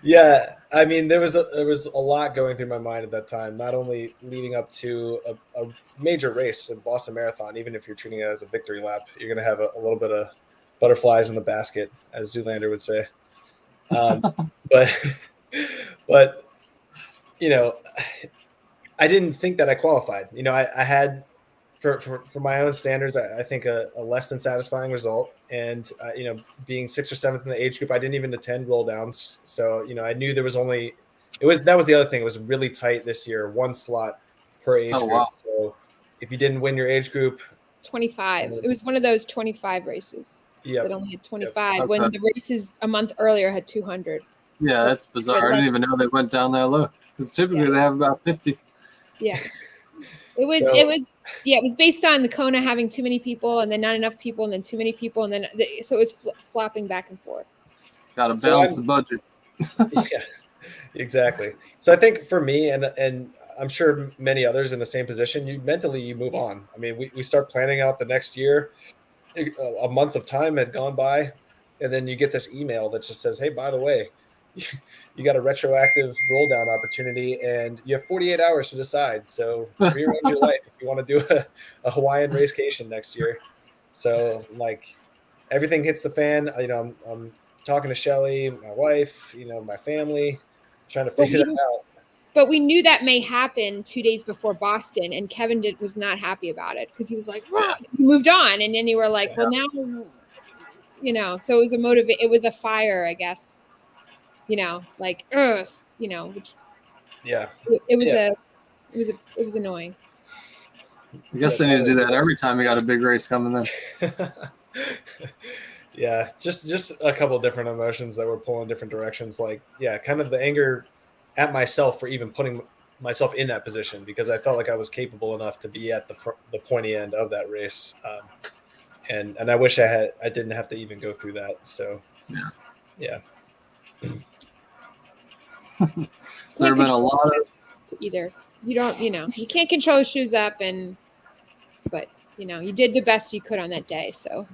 Yeah, I mean, there was a lot going through my mind at that time. Not only leading up to a major race, a Boston Marathon, even if you're treating it as a victory lap, you're going to have a little bit of butterflies in the basket, as Zoolander would say. But I didn't think that I qualified. I had for my own standards, I think a less than satisfying result. And being 6th or 7th in the age group, I didn't even attend roll downs. So I knew there was only that was the other thing. It was really tight this year, 1 slot per age group. Wow. So if you didn't win your age group, 25. It was one of those 25 races. Yeah, that only had 25 Yep. when the races a month earlier had 200. Yeah, So that's bizarre. I didn't even know they went down that low because typically they have about 50. Yeah, it was based on the Kona having too many people and then not enough people and then too many people and then so it was flopping back and forth. Got to balance the budget. Yeah, exactly. So I think for me and I'm sure many others in the same position, you move on. I mean, we start planning out the next year. A month of time had gone by, and then you get this email that just says, hey, by the way, you got a retroactive roll down opportunity and you have 48 hours to decide. So rearrange your life if you want to do a Hawaiian racecation next year. So like everything hits the fan. I'm talking to Shelly, my wife, my family, trying to figure that out. But we knew that may happen 2 days before Boston, and Kevin was not happy about it because he was like, he moved on. And then you were like, well, now, so it was it was a fire, I guess, which, yeah, it was annoying. I guess they need to do that every time you got a big race coming in. Yeah, just a couple of different emotions that were pulling different directions. Like, yeah, kind of the anger at myself for even putting myself in that position, because I felt like I was capable enough to be at the pointy end of that race, and I wish I didn't have to even go through that. So yeah. So there have been a lot of either. You don't, you can't control who shoes up, but you did the best you could on that day. So.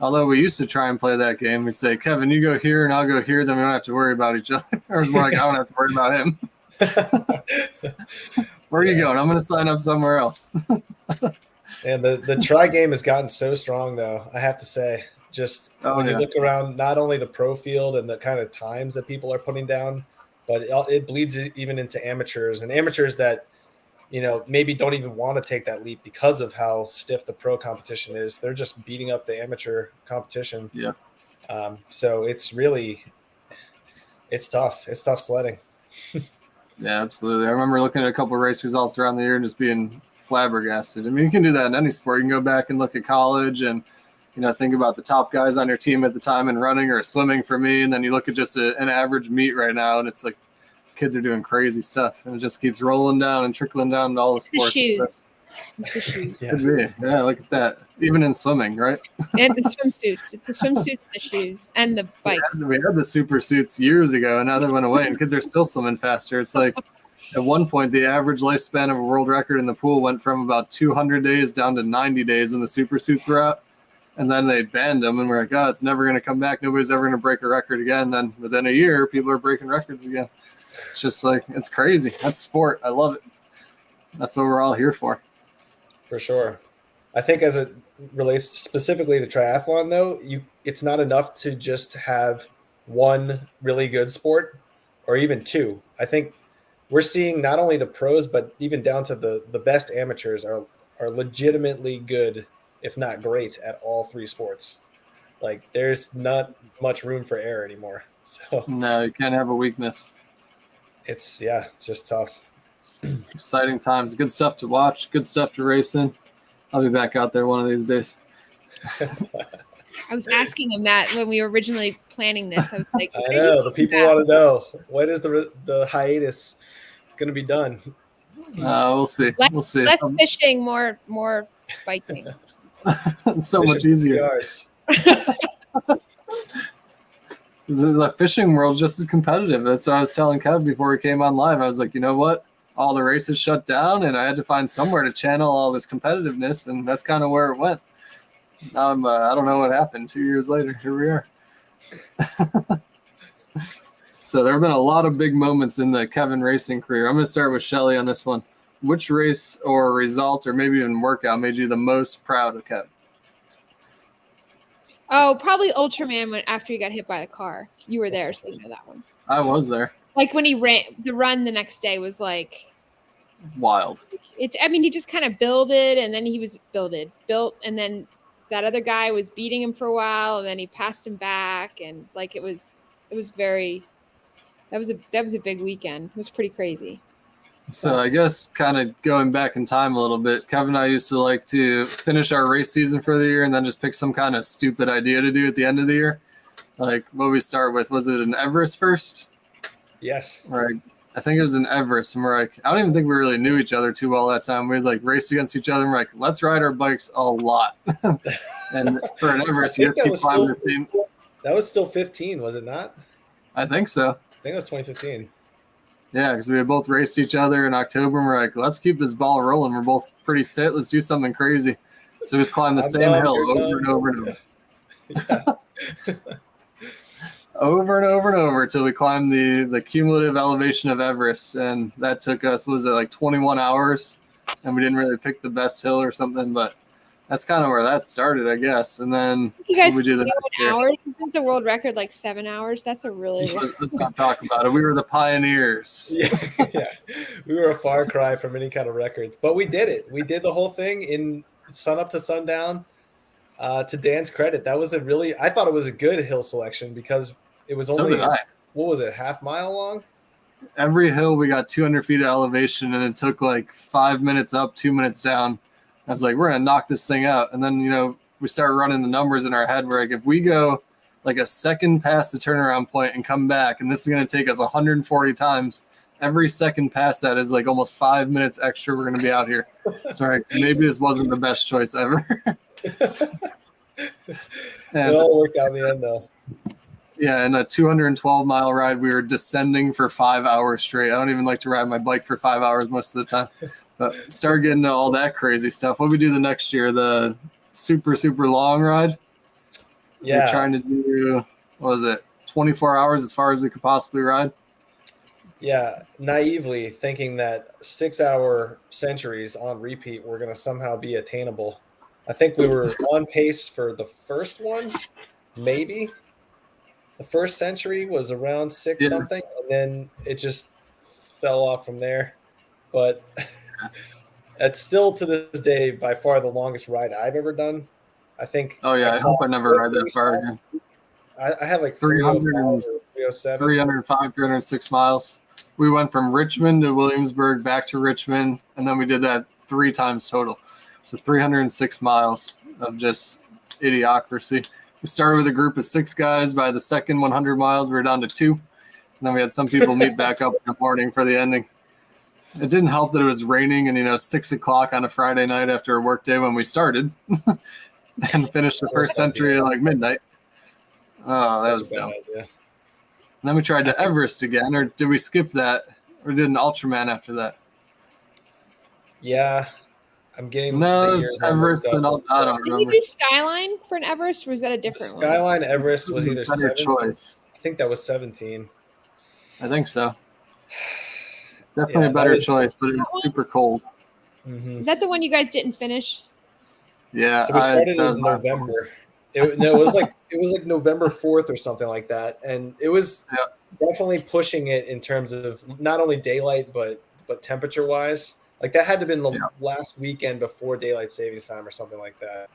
Although we used to try and play that game, we'd say, Kevin, you go here and I'll go here, then we don't have to worry about each other. Or it's more like, I don't have to worry about him. Where are you going? I'm going to sign up somewhere else. And the try game has gotten so strong, though, I have to say. Just when you look around, not only the pro field and the kind of times that people are putting down, but it bleeds even into amateurs, and amateurs that, maybe don't even want to take that leap because of how stiff the pro competition is. They're just beating up the amateur competition. Yeah. So it's tough. It's tough sledding. Yeah, absolutely. I remember looking at a couple of race results around the year and just being flabbergasted. I mean, you can do that in any sport. You can go back and look at college and, think about the top guys on your team at the time in running or swimming for me. And then you look at just an average meet right now, and it's like kids are doing crazy stuff. And it just keeps rolling down and trickling down to all the sports. It's the shoes. Yeah. Could be. Yeah, look at that. Even in swimming, right? And the swimsuits. It's the swimsuits and the shoes and the bikes. We had the super suits years ago, and now they went away, and kids are still swimming faster. It's like at one point, the average lifespan of a world record in the pool went from about 200 days down to 90 days when the super suits were out. And then they banned them, and we're like, oh, it's never going to come back. Nobody's ever going to break a record again. Then within a year, people are breaking records again. It's just like, it's crazy. That's sport. I love it. That's what we're all here for. For sure. I think as it relates specifically to triathlon, though, it's not enough to just have one really good sport or even two. I think we're seeing not only the pros, but even down to the best amateurs are legitimately good, if not great, at all three sports. Like, there's not much room for error anymore. So no, you can't have a weakness. It's just tough. Exciting times. Good stuff to watch. Good stuff to race in. I'll be back out there one of these days. I was asking him that when we were originally planning this. I was like, I know the people want to know, when is the hiatus going to be done? We'll see. We'll see. Less fishing, more biking. It's so much easier. The fishing world just as competitive. That's what I was telling Kev before we came on live. I was like, you know what? All the races shut down, and I had to find somewhere to channel all this competitiveness, and that's kind of where it went. Now I don't know what happened. 2 years later, here we are. So there have been a lot of big moments in the Kevin racing career. I'm going to start with Shelly on this one. Which race or result or maybe even workout made you the most proud of Kevin? Oh, probably Ultraman after he got hit by a car. You were there, so you know that one. I was there. Like when he ran, the run the next day was like wild. He just kind of built, and then he was built, and then that other guy was beating him for a while, and then he passed him back, and like it was very. That was a big weekend. It was pretty crazy. So I guess kind of going back in time a little bit, Kevin and I used to like to finish our race season for the year and then just pick some kind of stupid idea to do at the end of the year. Like what we start with, was it an Everest first? Yes. Right. I think it was in Everest, and we're like, I don't even think we really knew each other too well that time. We'd like race against each other, and we're like, let's ride our bikes a lot. And for an Everest, you just keep climbing the same. That was still 15, was it not? I think so. I think it was 2015. Yeah, because we had both raced each other in October, and we're like, let's keep this ball rolling. We're both pretty fit. Let's do something crazy. So we just climb the same hill over and over and over. Yeah. Over and over and over until we climbed the cumulative elevation of Everest. And that took us, what was it, like 21 hours? And we didn't really pick the best hill or something, but that's kind of where that started, I guess. And then you guys we do 21 hours? Isn't the world record like 7 hours? That's a really long. Let's not talk about it. We were the pioneers. Yeah. We were a far cry from any kind of records, but we did it. We did the whole thing in sun up to sundown. To Dan's credit, that was I thought it was a good hill selection because it was only, what was it, half mile long? Every hill we got 200 feet of elevation, and it took like 5 minutes up, 2 minutes down. I was like, we're going to knock this thing out. And then, we start running the numbers in our head. We're like, if we go like a second past the turnaround point and come back, and this is going to take us 140 times, every second past that is like almost 5 minutes extra we're going to be out here. Sorry, maybe this wasn't the best choice ever. It all worked out in the end, though. Yeah, in a 212-mile ride, we were descending for 5 hours straight. I don't even like to ride my bike for 5 hours most of the time. But started getting into all that crazy stuff. What did we do the next year? The super, super long ride? Yeah. We're trying to do, 24 hours as far as we could possibly ride? Yeah, naively thinking that 6-hour centuries on repeat were going to somehow be attainable. I think we were on pace for the first one, maybe. The first century was around 6 something, and then it just fell off from there. But it's still to this day by far the longest ride I've ever done. I think. Oh yeah, I hope I never ride that far again. I had like 305, 306 miles. We went from Richmond to Williamsburg, back to Richmond, and then we did that 3 times total. So 306 miles of just idiocracy. We started with a group of 6 guys. By the second 100 miles, we were down to 2. And then we had some people meet back up in the morning for the ending. It didn't help that it was raining and, 6 o'clock on a Friday night after a work day when we started and finished the first century at like midnight. Oh, that was dumb. And then we tried to Everest again, or did we skip that? Or did an Ultraman after that? Yeah. I'm getting no, Everest and I don't remember. Did you do Skyline for an Everest, or was that a different one? Skyline Everest was either 7. Choice. I think that was 17. I think so. Definitely a better choice, but it was super cold. Mm-hmm. Is that the one you guys didn't finish? Yeah. So we started in November. It was like November 4th or something like that, and it was definitely pushing it in terms of not only daylight but temperature wise. Like that had to have been the last weekend before daylight savings time or something like that.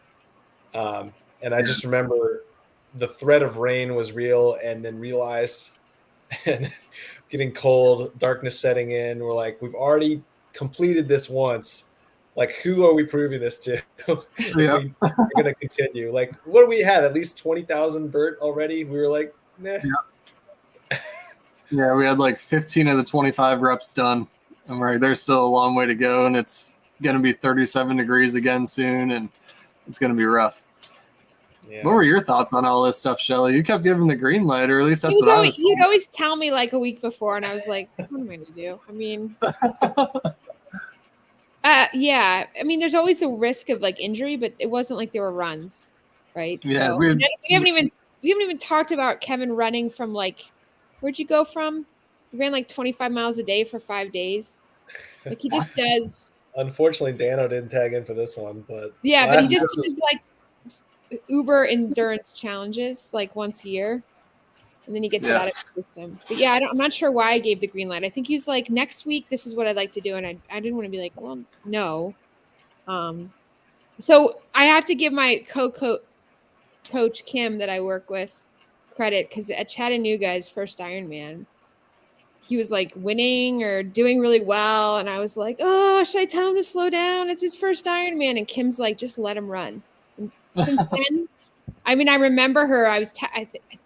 And I just remember the threat of rain was real, and then realized and getting cold, darkness setting in. We're like, we've already completed this once. Like, who are we proving this to? We're going to continue. Like, what do we have? At least 20,000 vert already? We were like, nah. Yeah, we had like 15 of the 25 reps done. And we're like, there's still a long way to go. And it's going to be 37 degrees again soon. And it's going to be rough. Yeah. What were your thoughts on all this stuff, Shelly? You kept giving the green light, or at least that's what I was. You'd always tell me like a week before, and I was like, what am I going to do? I mean, yeah. I mean, there's always the risk of like injury, but it wasn't like there were runs, right? Yeah. So, we haven't even talked about Kevin running from like, where'd you go from? He ran like 25 miles a day for 5 days. Like he just does. Unfortunately, Dano didn't tag in for this one, but yeah, but he just does like Uber endurance challenges like once a year, and then he gets it out of his system. But yeah, I'm not sure why I gave the green light. I think he's like, next week this is what I'd like to do, and I didn't want to be like, well, no. So I have to give my coach Kim that I work with credit, because at Chattanooga, his first Ironman, he was like winning or doing really well, and I was like, oh, should I tell him to slow down? It's his first Ironman, and Kim's like, just let him run. And since then, I mean, I remember her. I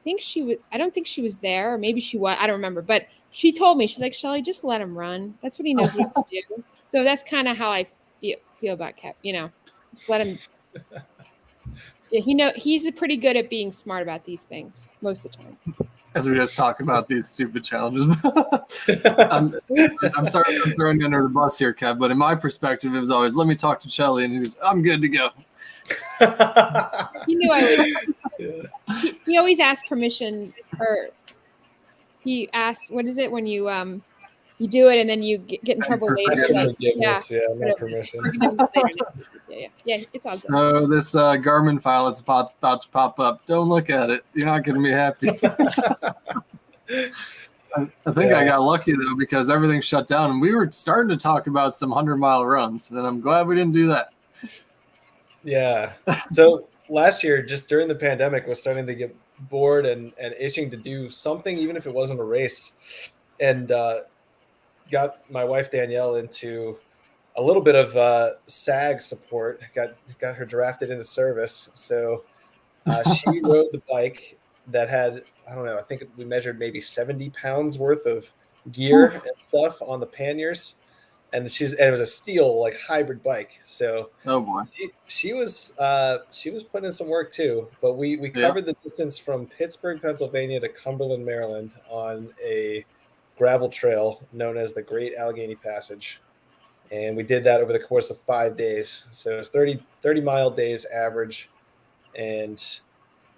think she was. I don't think she was there, or maybe she was. I don't remember. But she told me, she's like, Shelly, just let him run. That's what he knows what to do. So that's kind of how I feel about Kev. Just let him. Yeah, he's pretty good at being smart about these things most of the time. As we just talk about these stupid challenges. I'm sorry for throwing you under the bus here, Kev, but in my perspective, it was always, let me talk to Shelly, and he goes, I'm good to go. He knew I would. He always asked permission, or he asked, what is it when you do it and then you get in trouble later? No permission. Yeah, it's all good. So this Garmin file that's about to pop up, don't look at it. You're not going to be happy. I think I got lucky, though, because everything shut down, and we were starting to talk about some 100-mile runs, and I'm glad we didn't do that. Yeah. So last year, just during the pandemic, was starting to get bored and itching to do something, even if it wasn't a race, and got my wife Danielle into a little bit of SAG support. Got her drafted into service. So she rode the bike that had, I don't know, I think we measured maybe 70 pounds worth of gear and stuff on the panniers. And it was a steel like hybrid bike. So Oh boy. she was putting in some work too. But we covered the distance from Pittsburgh, Pennsylvania to Cumberland, Maryland on a gravel trail known as the Great Allegheny Passage. And we did that over the course of 5 days. So it's 30 mile days average. And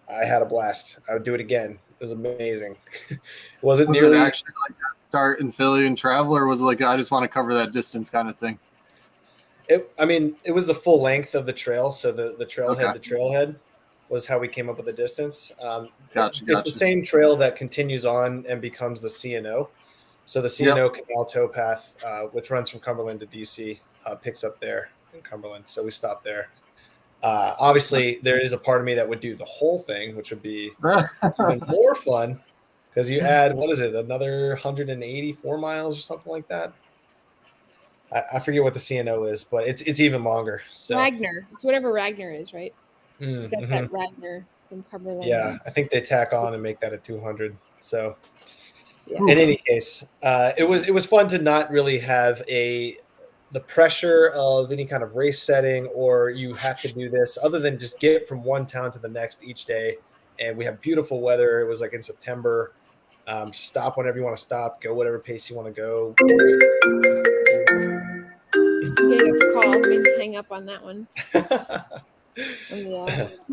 I had a blast. I would do it again. It was amazing. It wasn't Was nearly it actually like that start in Philly and travel, or was it like I just want to cover that distance kind of thing? It was the full length of the trail. So the trailhead Okay. to trailhead was how we came up with the distance. Gotcha. It's the same trail that continues on and becomes the C&O. So the C&O Canal Towpath, which runs from Cumberland to DC, picks up there in Cumberland. So we stopped there. Obviously, there is a part of me that would do the whole thing, which would be even more fun because you add, what is it, another 184 miles or something like that? I forget what the C&O is, but it's even longer. So Ragnar. It's whatever Ragnar is, right? Mm-hmm. That's that Ragnar from Cumberland. Yeah, I think they tack on and make that a 200. So Yeah. in any case, it was fun to not really have the pressure of any kind of race setting, or you have to do this, other than just get from one town to the next each day. And we have beautiful weather. It was like in September. Stop whenever you want to stop. Go whatever pace you want to go. Getting a call. I'm going to hang up on that one.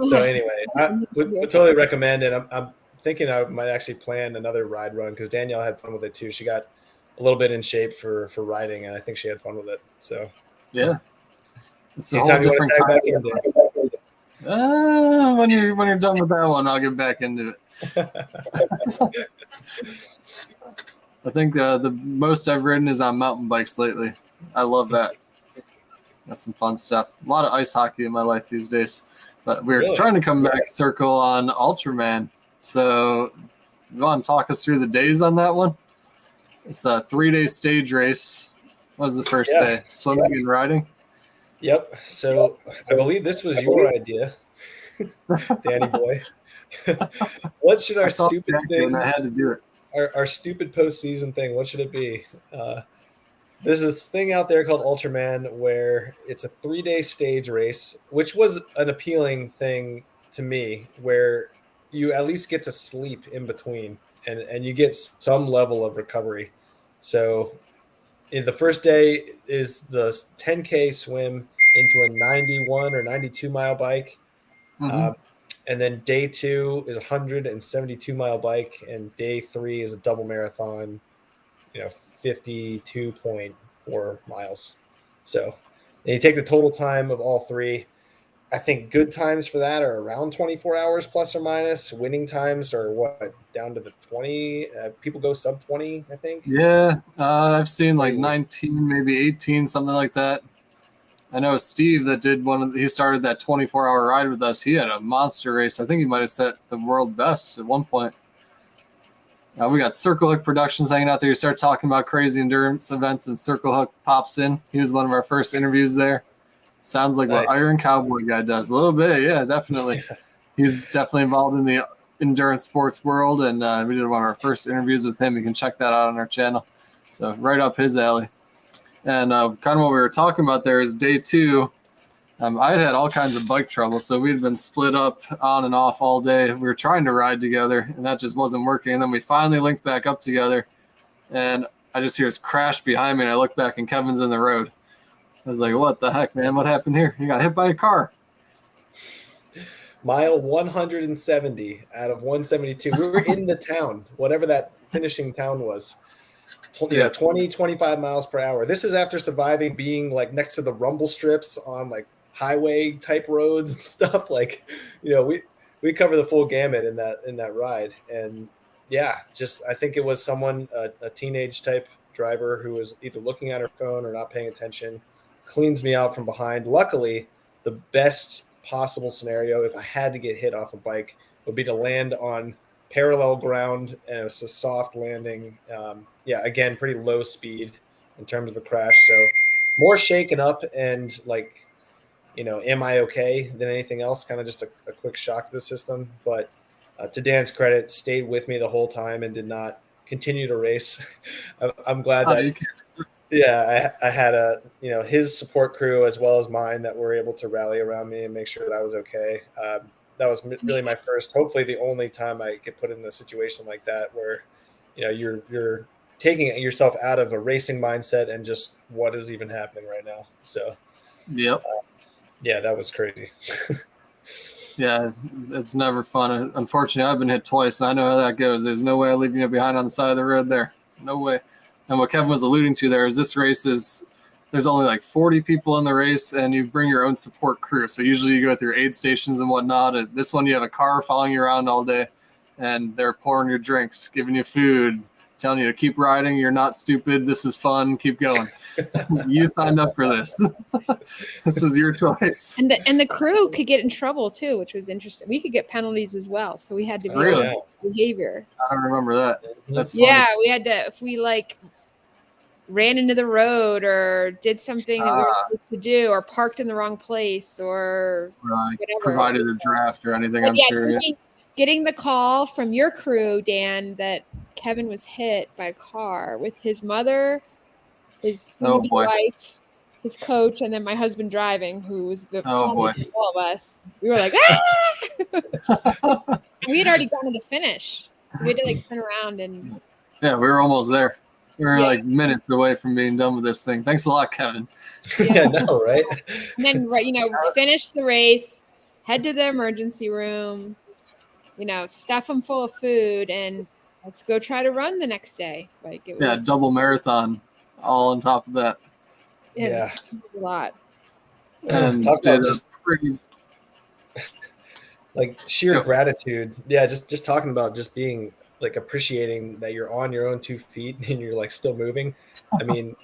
So anyway, I would totally recommend it. I'm thinking I might actually plan another ride run because Danielle had fun with it too. She got a little bit in shape for riding, and I think she had fun with it. So yeah, it's a anytime whole you different want to tag kind. back into When you're done with that one, I'll get back into it. I think the most I've ridden is on mountain bikes lately. I love that. That's some fun stuff. A lot of ice hockey in my life these days. But we're trying to come back circle on Ultraman. So you want to talk us through the days on that one? It's a 3-day stage race. What was the first day? Swimming and riding? Yep. So I believe this was your idea, Danny boy. What should our stupid thing? I had to do it. Our stupid postseason thing. What should it be? There's this thing out there called Ultraman where it's a 3-day stage race, which was an appealing thing to me, where you at least get to sleep in between and you get some level of recovery. So in the first day is the 10K swim into a 91 or 92 mile bike. Mm-hmm. And then day 2 is a 172 mile bike. And day 3 is a double marathon, 52.4 miles. So you take the total time of all three. I think good times for that are around 24 hours plus or minus. Winning times are down to the 20. People go sub 20, I think. Yeah, I've seen like 19, maybe 18, something like that. I know Steve that did he started that 24-hour ride with us. He had a monster race. I think he might have set the world best at one point. We got Circle Hook Productions hanging out there. You start talking about crazy endurance events, and Circle Hook pops in. He was one of our first interviews there. Sounds like what Iron Cowboy guy does. A little bit, yeah, definitely. He's definitely involved in the endurance sports world, and we did one of our first interviews with him. You can check that out on our channel. So right up his alley. And kind of what we were talking about there is day 2. I had all kinds of bike trouble, so we'd been split up on and off all day. We were trying to ride together, and that just wasn't working. And then we finally linked back up together, and I just hear this crash behind me, and I look back, and Kevin's in the road. I was like, what the heck, man? What happened here? You got hit by a car. Mile 170 out of 172. We were in the town, whatever that finishing town was. 20, 25 miles per hour. This is after surviving being like next to the rumble strips on like highway type roads and stuff. Like, we cover the full gamut in that ride. And yeah, I think it was someone, a teenage type driver who was either looking at her phone or not paying attention, cleans me out from behind. Luckily, the best possible scenario, if I had to get hit off a bike, would be to land on parallel ground, and it was a soft landing. Again, pretty low speed in terms of a crash. So more shaken up and like, am I okay than anything else? Kind of just a quick shock to the system. But to Dan's credit, stayed with me the whole time and did not continue to race. I'm glad that, I had his support crew as well as mine that were able to rally around me and make sure that I was okay. That was really my first, hopefully the only time I get put in a situation like that where, you're taking yourself out of a racing mindset and just what is even happening right now. So, Yep. Yeah, that was crazy. Yeah, it's never fun. Unfortunately, I've been hit twice, and I know how that goes. There's no way I'm leaving you behind on the side of the road there. No way. And what Kevin was alluding to there is this race there's only like 40 people in the race, and you bring your own support crew. So usually you go through aid stations and whatnot. And this one, you have a car following you around all day, and they're pouring your drinks, giving you food, telling you to keep riding. You're not stupid. This is fun. Keep going. You signed up for this. This is your choice. And the crew could get in trouble too, which was interesting. We could get penalties as well, so we had to be Really? on behavior. I don't remember that. That's funny. Yeah, we had to, if we like ran into the road or did something that we were supposed to do, or parked in the wrong place, or whatever. Provided a draft or anything. But I'm yeah, sure. getting the call from your crew, Dan, that Kevin was hit by a car with his mother, his soon-to-be wife, his coach, and then my husband driving, who was the calmest of all of us. We were like, ah! We had already gotten to the finish, so we had to like turn around and. Yeah, we were almost there. We were like minutes away from being done with this thing. Thanks a lot, Kevin. Yeah, no, right? And then, finish the race, head to the emergency room, stuff them full of food, and let's go try to run the next day. Like it was double marathon, all on top of that. Yeah, a lot. And talk about just pretty like sheer gratitude. Yeah, just talking about just being like appreciating that you're on your own 2 feet and you're like still moving. I mean,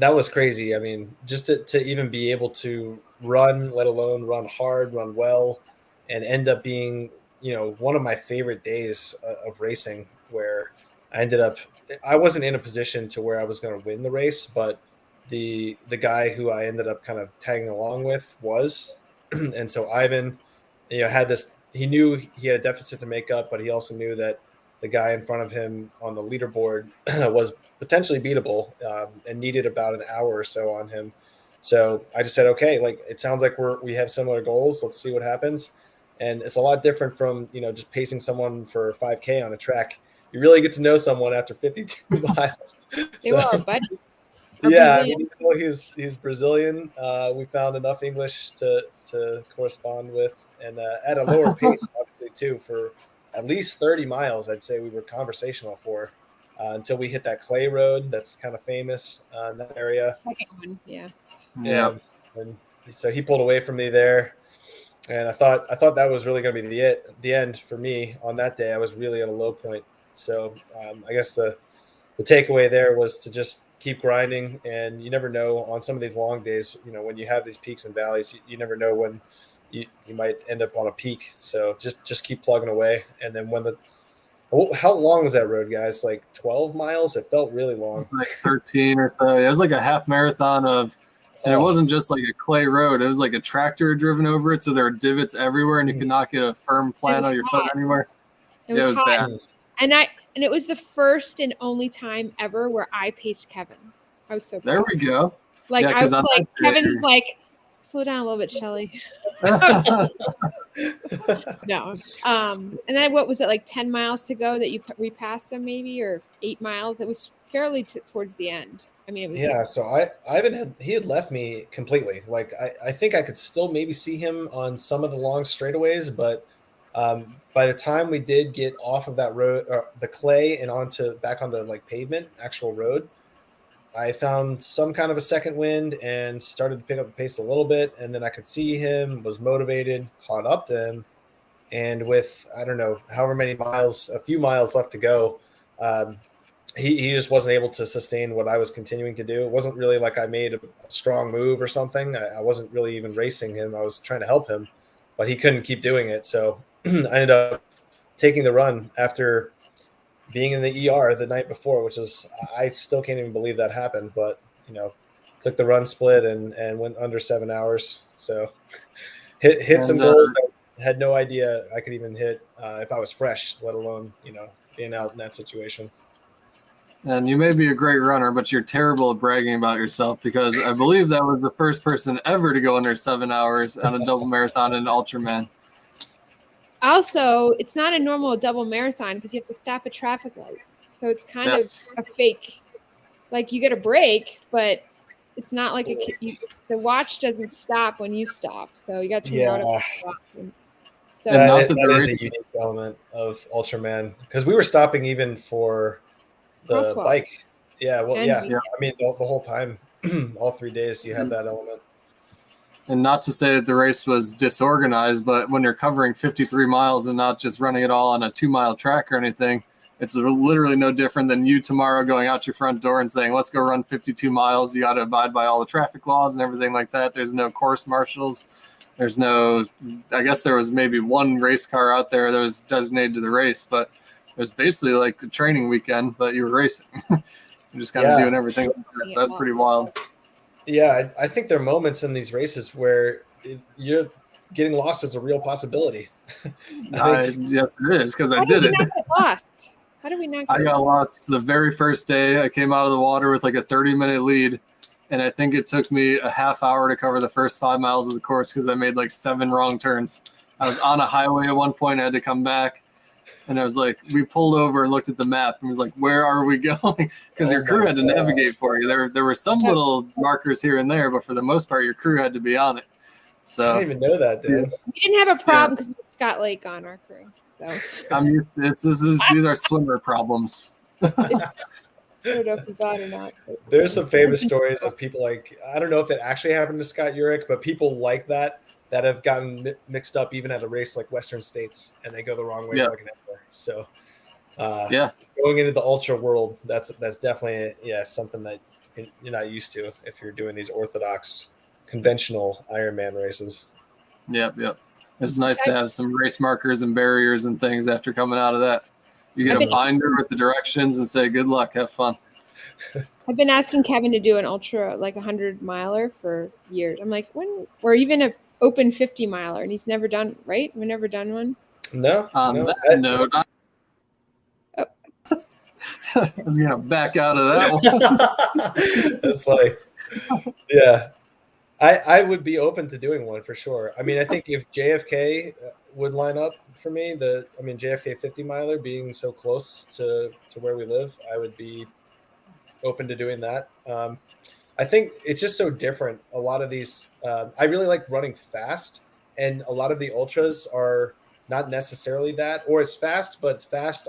that was crazy. I mean, just to even be able to run, let alone run hard, run well, and end up being, one of my favorite days of racing, where I wasn't in a position to where I was going to win the race, but the guy who I ended up kind of tagging along with was, and so Ivan, had this. He knew he had a deficit to make up, but he also knew that the guy in front of him on the leaderboard was potentially beatable and needed about an hour or so on him. So I just said, okay, like it sounds like we have similar goals. Let's see what happens. And it's a lot different from, just pacing someone for 5K on a track. You really get to know someone after 52 miles. They were our buddies. Yeah, even though he's Brazilian, we found enough English to correspond with, and at a lower pace, obviously too. For at least 30 miles, I'd say we were conversational for until we hit that clay road that's kind of famous in that area. Second one, yeah. And so he pulled away from me there, and I thought that was really going to be the end for me on that day. I was really at a low point. So I guess the takeaway there was to just keep grinding, and you never know on some of these long days, when you have these peaks and valleys, you never know when you might end up on a peak. So just keep plugging away. And then how long was that road, guys? Like 12 miles? It felt really long. Like 13 or so. It was like a half marathon and it wasn't just like a clay road. It was like a tractor driven over it. So there were divots everywhere and you could not get a firm plant on your foot anywhere. It was hot. Bad. And it was the first and only time ever where I paced Kevin. I was so proud. There we go. Like I was like, Kevin's like, slow down a little bit, Shelly. No. And then what was it, like 10 miles to go that we passed him, maybe, or 8 miles? It was fairly towards the end. I mean, it was. Yeah. So he had left me completely. Like I think I could still maybe see him on some of the long straightaways, but by the time we did get off of that road, the clay, and back onto like pavement, actual road, I found some kind of a second wind and started to pick up the pace a little bit. And then I could see him, was motivated, caught up to him. And with, I don't know, however many miles, a few miles left to go, he just wasn't able to sustain what I was continuing to do. It wasn't really like I made a strong move or something. I wasn't really even racing him. I was trying to help him, but he couldn't keep doing it. So I ended up taking the run after being in the ER the night before, which is, I still can't even believe that happened. But, took the run split and went under 7 hours. So hit some And, goals that I had no idea I could even hit if I was fresh, let alone, being out in that situation. And you may be a great runner, but you're terrible at bragging about yourself, because I believe that was the first person ever to go under 7 hours on a double marathon and Ultraman. Also, it's not a normal double marathon because you have to stop at traffic lights. So it's kind of a fake, like you get a break, but it's not like the watch doesn't stop when you stop. So you got to turn your watch. So that is a unique element of Ultraman, because we were stopping even for the bike. Yeah, well, yeah. I mean, the whole time, all 3 days, you have that element. And not to say that the race was disorganized, but when you're covering 53 miles and not just running it all on a 2-mile track or anything, it's literally no different than you tomorrow going out your front door and saying, let's go run 52 miles. You got to abide by all the traffic laws and everything like that. There's no course marshals. There's no, I guess there was maybe one race car out there that was designated to the race, but it was basically like a training weekend, but you were racing. You're just kind of doing everything like that. So that's pretty wild. Yeah, I think there are moments in these races where you're getting lost is a real possibility. Yes, it is, because I did it. How did we not get lost? How did we not get I got lost the very first day. I came out of the water with like a 30-minute lead, and I think it took me a half hour to cover the first 5 miles of the course because I made like 7 wrong turns. I was on a highway at one point. I had to come back. And I was like, we pulled over and looked at the map and was like, where are we going? Because your crew had to navigate for you. There were some little markers here and there, but for the most part, your crew had to be on it. So I didn't even know that, dude. We didn't have a problem because we had Scott Lake on our crew. So I'm used to it. These are swimmer problems. I don't know if he's on or not. There's some famous stories of people like, I don't know if it actually happened to Scott Urich, but people like that have gotten mixed up even at a race like Western States, and they go the wrong way like an hour. So going into the ultra world, that's definitely something that you're not used to if you're doing these orthodox conventional Ironman races. Yep. It's nice to have some race markers and barriers and things after coming out of that. You get a binder with the directions and say, good luck, have fun. I've been asking Kevin to do an ultra, like 100-miler for years. I'm like, when, or even a open 50-miler, and he's never done, right? We've never done one. No. That note, I was gonna back out of that one. That's funny. Yeah, I would be open to doing one for sure. I mean, I think if JFK would line up for me, JFK 50-miler being so close to where we live, I would be open to doing that. I think it's just so different. A lot of these, I really like running fast, and a lot of the ultras are not necessarily that, or it's fast, but it's fast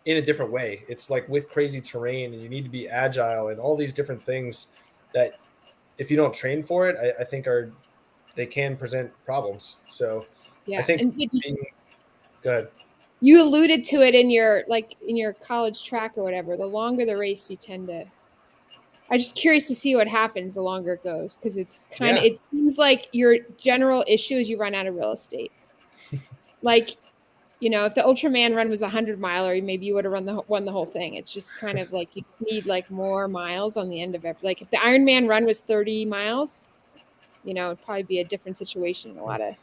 in a different way. It's like with crazy terrain, and you need to be agile and all these different things that if you don't train for it, I think they can present problems. So I think go ahead. You alluded to it in your college track or whatever. The longer the race, you tend to. I'm just curious to see what happens the longer it goes, because it's it seems like your general issue is you run out of real estate. Like, if the Ultraman run was 100-miler, maybe you would have won the whole thing. It's just kind of like you just need like more miles on the end of it. Like if the Ironman run was 30 miles, it'd probably be a different situation in a lot of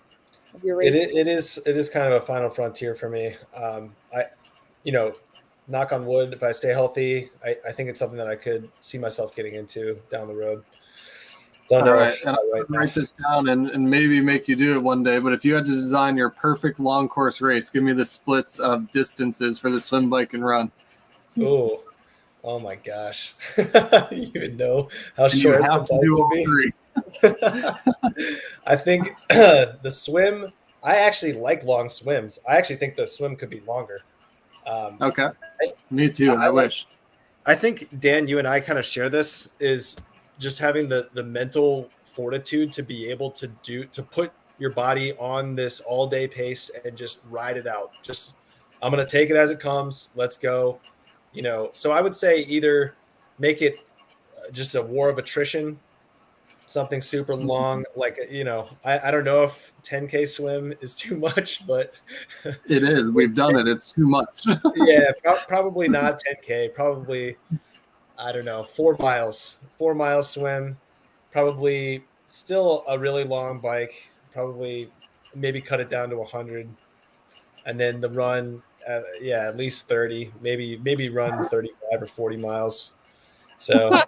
your races. It is kind of a final frontier for me. Knock on wood, if I stay healthy, I think it's something that I could see myself getting into down the road. All right, and I'll write this down and maybe make you do it one day. But if you had to design your perfect long course race, give me the splits of distances for the swim, bike, and run. Oh my gosh! You would know how short you have to do all three. I think the swim. I actually like long swims. I actually think the swim could be longer. Okay, me too. I wish. I think, Dan, you and I kind of share this, is just having the mental fortitude to be able to put your body on this all day pace and just ride it out. Just, I'm going to take it as it comes. Let's go. So I would say either make it just a war of attrition, something super long, like, I don't know if 10K swim is too much, but it is. We've done it. It's too much. Yeah, probably not 10K. Probably, I don't know, 4 mile swim, probably still a really long bike, probably maybe cut it down to 100. And then the run, at least 30, maybe run 35 or 40 miles. So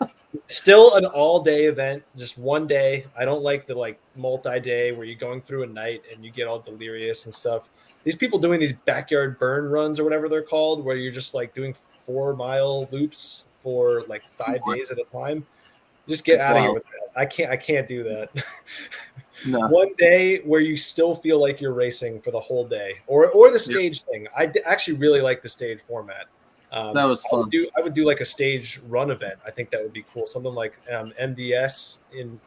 still an all day event, just one day. I don't like the like multi-day where you're going through a night and you get all delirious and stuff. These people doing these backyard burn runs or whatever they're called, where you're just like doing 4 mile loops for like 5 days at a time. Just get out of here with that. I can't do that. No. One day where you still feel like you're racing for the whole day, or the stage thing. I actually really like the stage format. That was fun. I would do like a stage run event. I think that would be cool. Something like MDS in.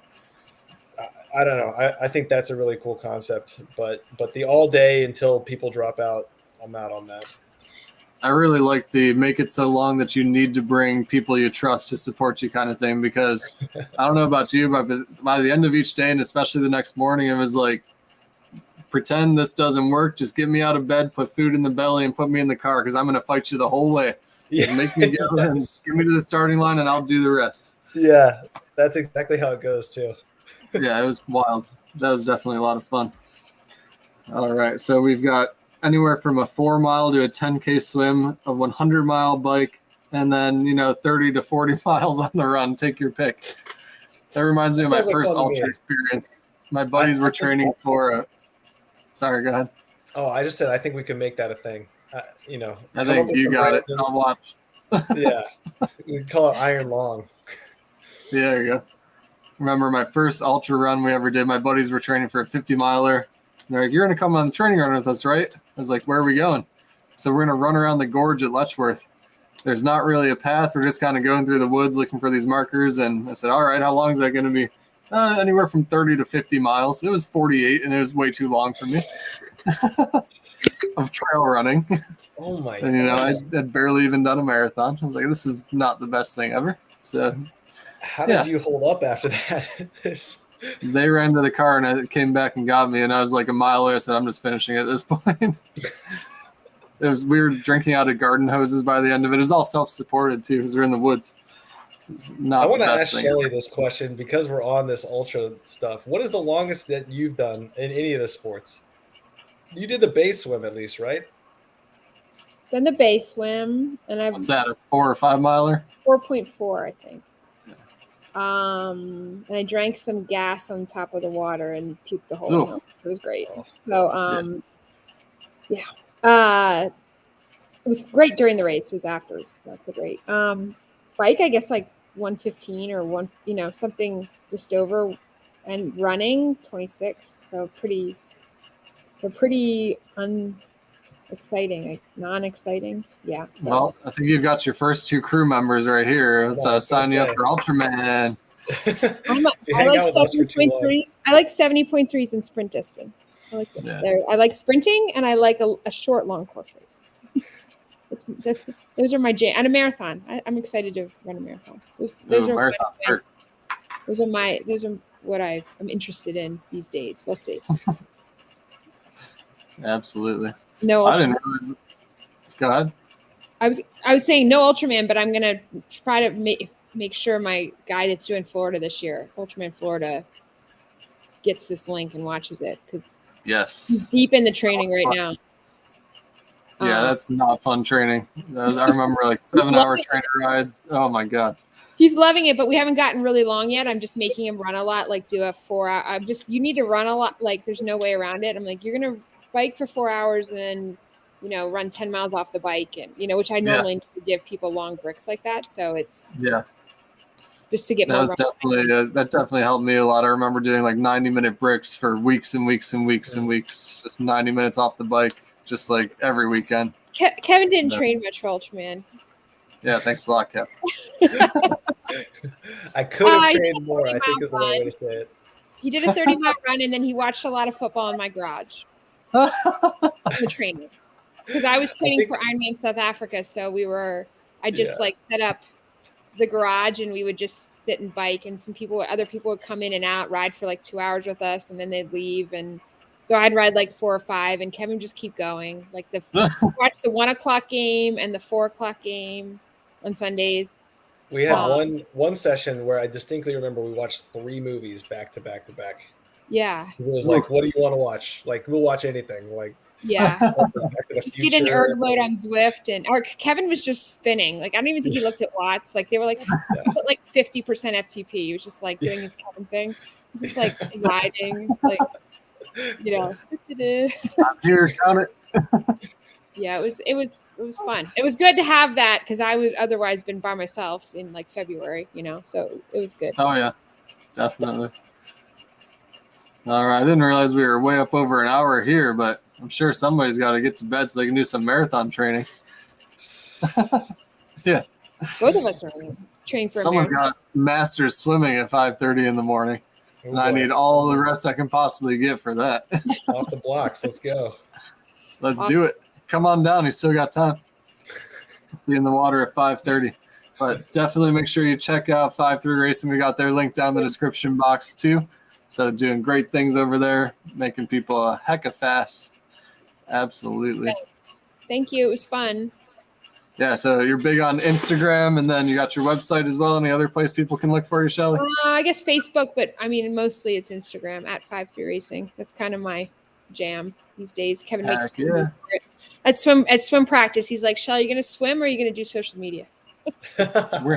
I don't know. I think that's a really cool concept. But the all day until people drop out, I'm out on that. I really like the make it so long that you need to bring people you trust to support you kind of thing, because I don't know about you, but by the end of each day, and especially the next morning, it was like, pretend this doesn't work. Just get me out of bed, put food in the belly, and put me in the car, because I'm going to fight you the whole way. Just make me go and get me to the starting line, and I'll do the rest. Yeah, that's exactly how it goes too. Yeah, it was wild. That was definitely a lot of fun. All right, so we've got anywhere from a 4 mile to a 10K swim, a 100-mile bike, and then 30 to 40 miles on the run. Take your pick. That reminds me of my first ultra experience. My buddies were training for a. Sorry, go ahead. Oh, I just said I think we can make that a thing. I think you got it. I'll watch. Yeah, we call it Iron Long. Yeah, there you go. Remember my first ultra run we ever did? My buddies were training for a 50-miler. They're like, "You're going to come on the training run with us, right?" I was like, "Where are we going?" So we're going to run around the gorge at Letchworth. There's not really a path. We're just kind of going through the woods looking for these markers. And I said, "All right, how long is that going to be?" Anywhere from 30 to 50 miles. It was 48, and it was way too long for me of trail running. Oh, my God. And, I had barely even done a marathon. I was like, this is not the best thing ever. So how did you hold up after that? They ran to the car and I came back and got me, and I was like a mile away. I said, I'm just finishing at this point. We were drinking out of garden hoses by the end of it. It was all self-supported too, because we're in the woods. I want to ask Shelly this question because we're on this ultra stuff. What is the longest that you've done in any of the sports? You did the base swim at least, right? Done the base swim, and what's that, a 4 or 5 miler? 4.4, I think. And I drank some gas on top of the water and puked the whole time. It was great. So, it was great during the race. It was afterwards. That's a great bike. I guess like 115 or something just over, and running 26. So pretty exciting, like non-exciting. Yeah. So. Well, I think you've got your first 2 crew members right here. Let's sign you up for Ultraman. I like 70.3s. I like 70.3s in sprint distance. I like them. Yeah. I like sprinting, and I like a short long course race. Those are my jam. And a marathon. I'm excited to run a marathon. Those are what I'm interested in these days. We'll see. Absolutely. No, I didn't realize. Go ahead. I was saying no Ultraman, but I'm gonna try to make sure my guy that's doing Florida this year, Ultraman Florida, gets this link and watches it, because he's deep in the training right now. Yeah, that's not fun training. I remember like 7-hour trainer rides. Oh my God. He's loving it, but we haven't gotten really long yet. I'm just making him run a lot, like do a 4-hour. You need to run a lot. Like there's no way around it. I'm like, you're going to bike for 4 hours and then, run 10 miles off the bike, and, which I normally give people long bricks like that. So it's just to get more. That definitely helped me a lot. I remember doing like 90-minute bricks for weeks and weeks and weeks and weeks, just 90 minutes off the bike, just like every weekend. Kevin didn't train much for Ultraman. Yeah, thanks a lot, Kev. I could have trained more, I think is the right way to say it. He did a 30-mile run, and then he watched a lot of football in my garage. The training. Because I was training for Ironman South Africa, so I just set up the garage, and we would just sit and bike, and other people would come in and out, ride for like 2 hours with us, and then they'd leave, and so I'd ride like 4 or 5, and Kevin just keep going. Like watch the 1 o'clock game and the 4 o'clock game on Sundays. We had Wow. one session where I distinctly remember we watched 3 movies back to back to back. Yeah. It was like, what do you want to watch? Like, we'll watch anything. Like, Yeah. Back to the Just did an Future. erg mode on Zwift, and or Kevin was just spinning. Like I don't even think he looked at watts. Like they were like he's at like 50% FTP. He was just like doing his Kevin thing, just like gliding, like I'm here, count it. Yeah, it was fun. It was good to have that because I would otherwise been by myself in like February, so it was good. Oh yeah, definitely. All right, I didn't realize we were way up over an hour here, but I'm sure somebody's got to get to bed so they can do some marathon training. Yeah. Both of us are training for Someone a marathon. got masters swimming at 5:30 in the morning, and I need all the rest I can possibly get for that. Off the blocks. Let's go. Let's do it. Come on down. You still got time. See you in the water at 5:30. But definitely make sure you check out 5-3 Racing. We got their link down in the description box too. So doing great things over there, making people a heck of fast. Absolutely. Thanks. Thank you. It was fun. Yeah, so you're big on Instagram, and then you got your website as well. Any other place people can look for you, Shelly? I guess Facebook, but I mean, mostly it's Instagram at 5-3 Racing. That's kind of my jam these days. Kevin makes yeah. at swim practice. He's like, Shelly, you gonna swim or are you gonna do social media? We're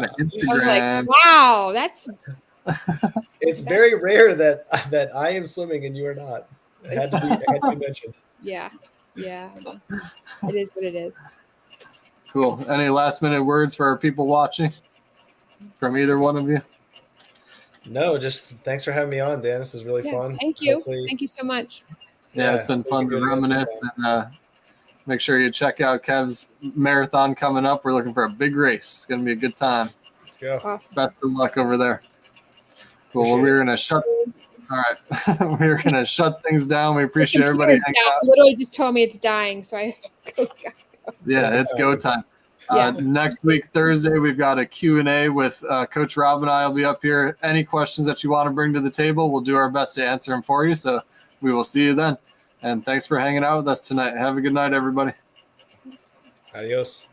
gonna Instagram. I was like, wow, that's. It's very rare that I am swimming and you are not. It had to be mentioned. Yeah. It is what it is. Cool. Any last minute words for our people watching from either one of you? No, just thanks for having me on, Dan. This is really fun. Thank you. Hopefully, Thank you so much. Yeah, it's been fun to reminisce, and make sure you check out Kev's marathon coming up. We're looking for a big race. It's going to be a good time. Let's go. Awesome. Best of luck over there. Cool. Well, we're going to shut. All right. We're going to shut things down. We appreciate everybody hanging out. Literally just told me it's dying, so I go. Yeah, it's go time. Yeah. Next week, Thursday, we've got a Q&A with Coach Rob and I will be up here. Any questions that you want to bring to the table, we'll do our best to answer them for you. So we will see you then. And thanks for hanging out with us tonight. Have a good night, everybody. Adios.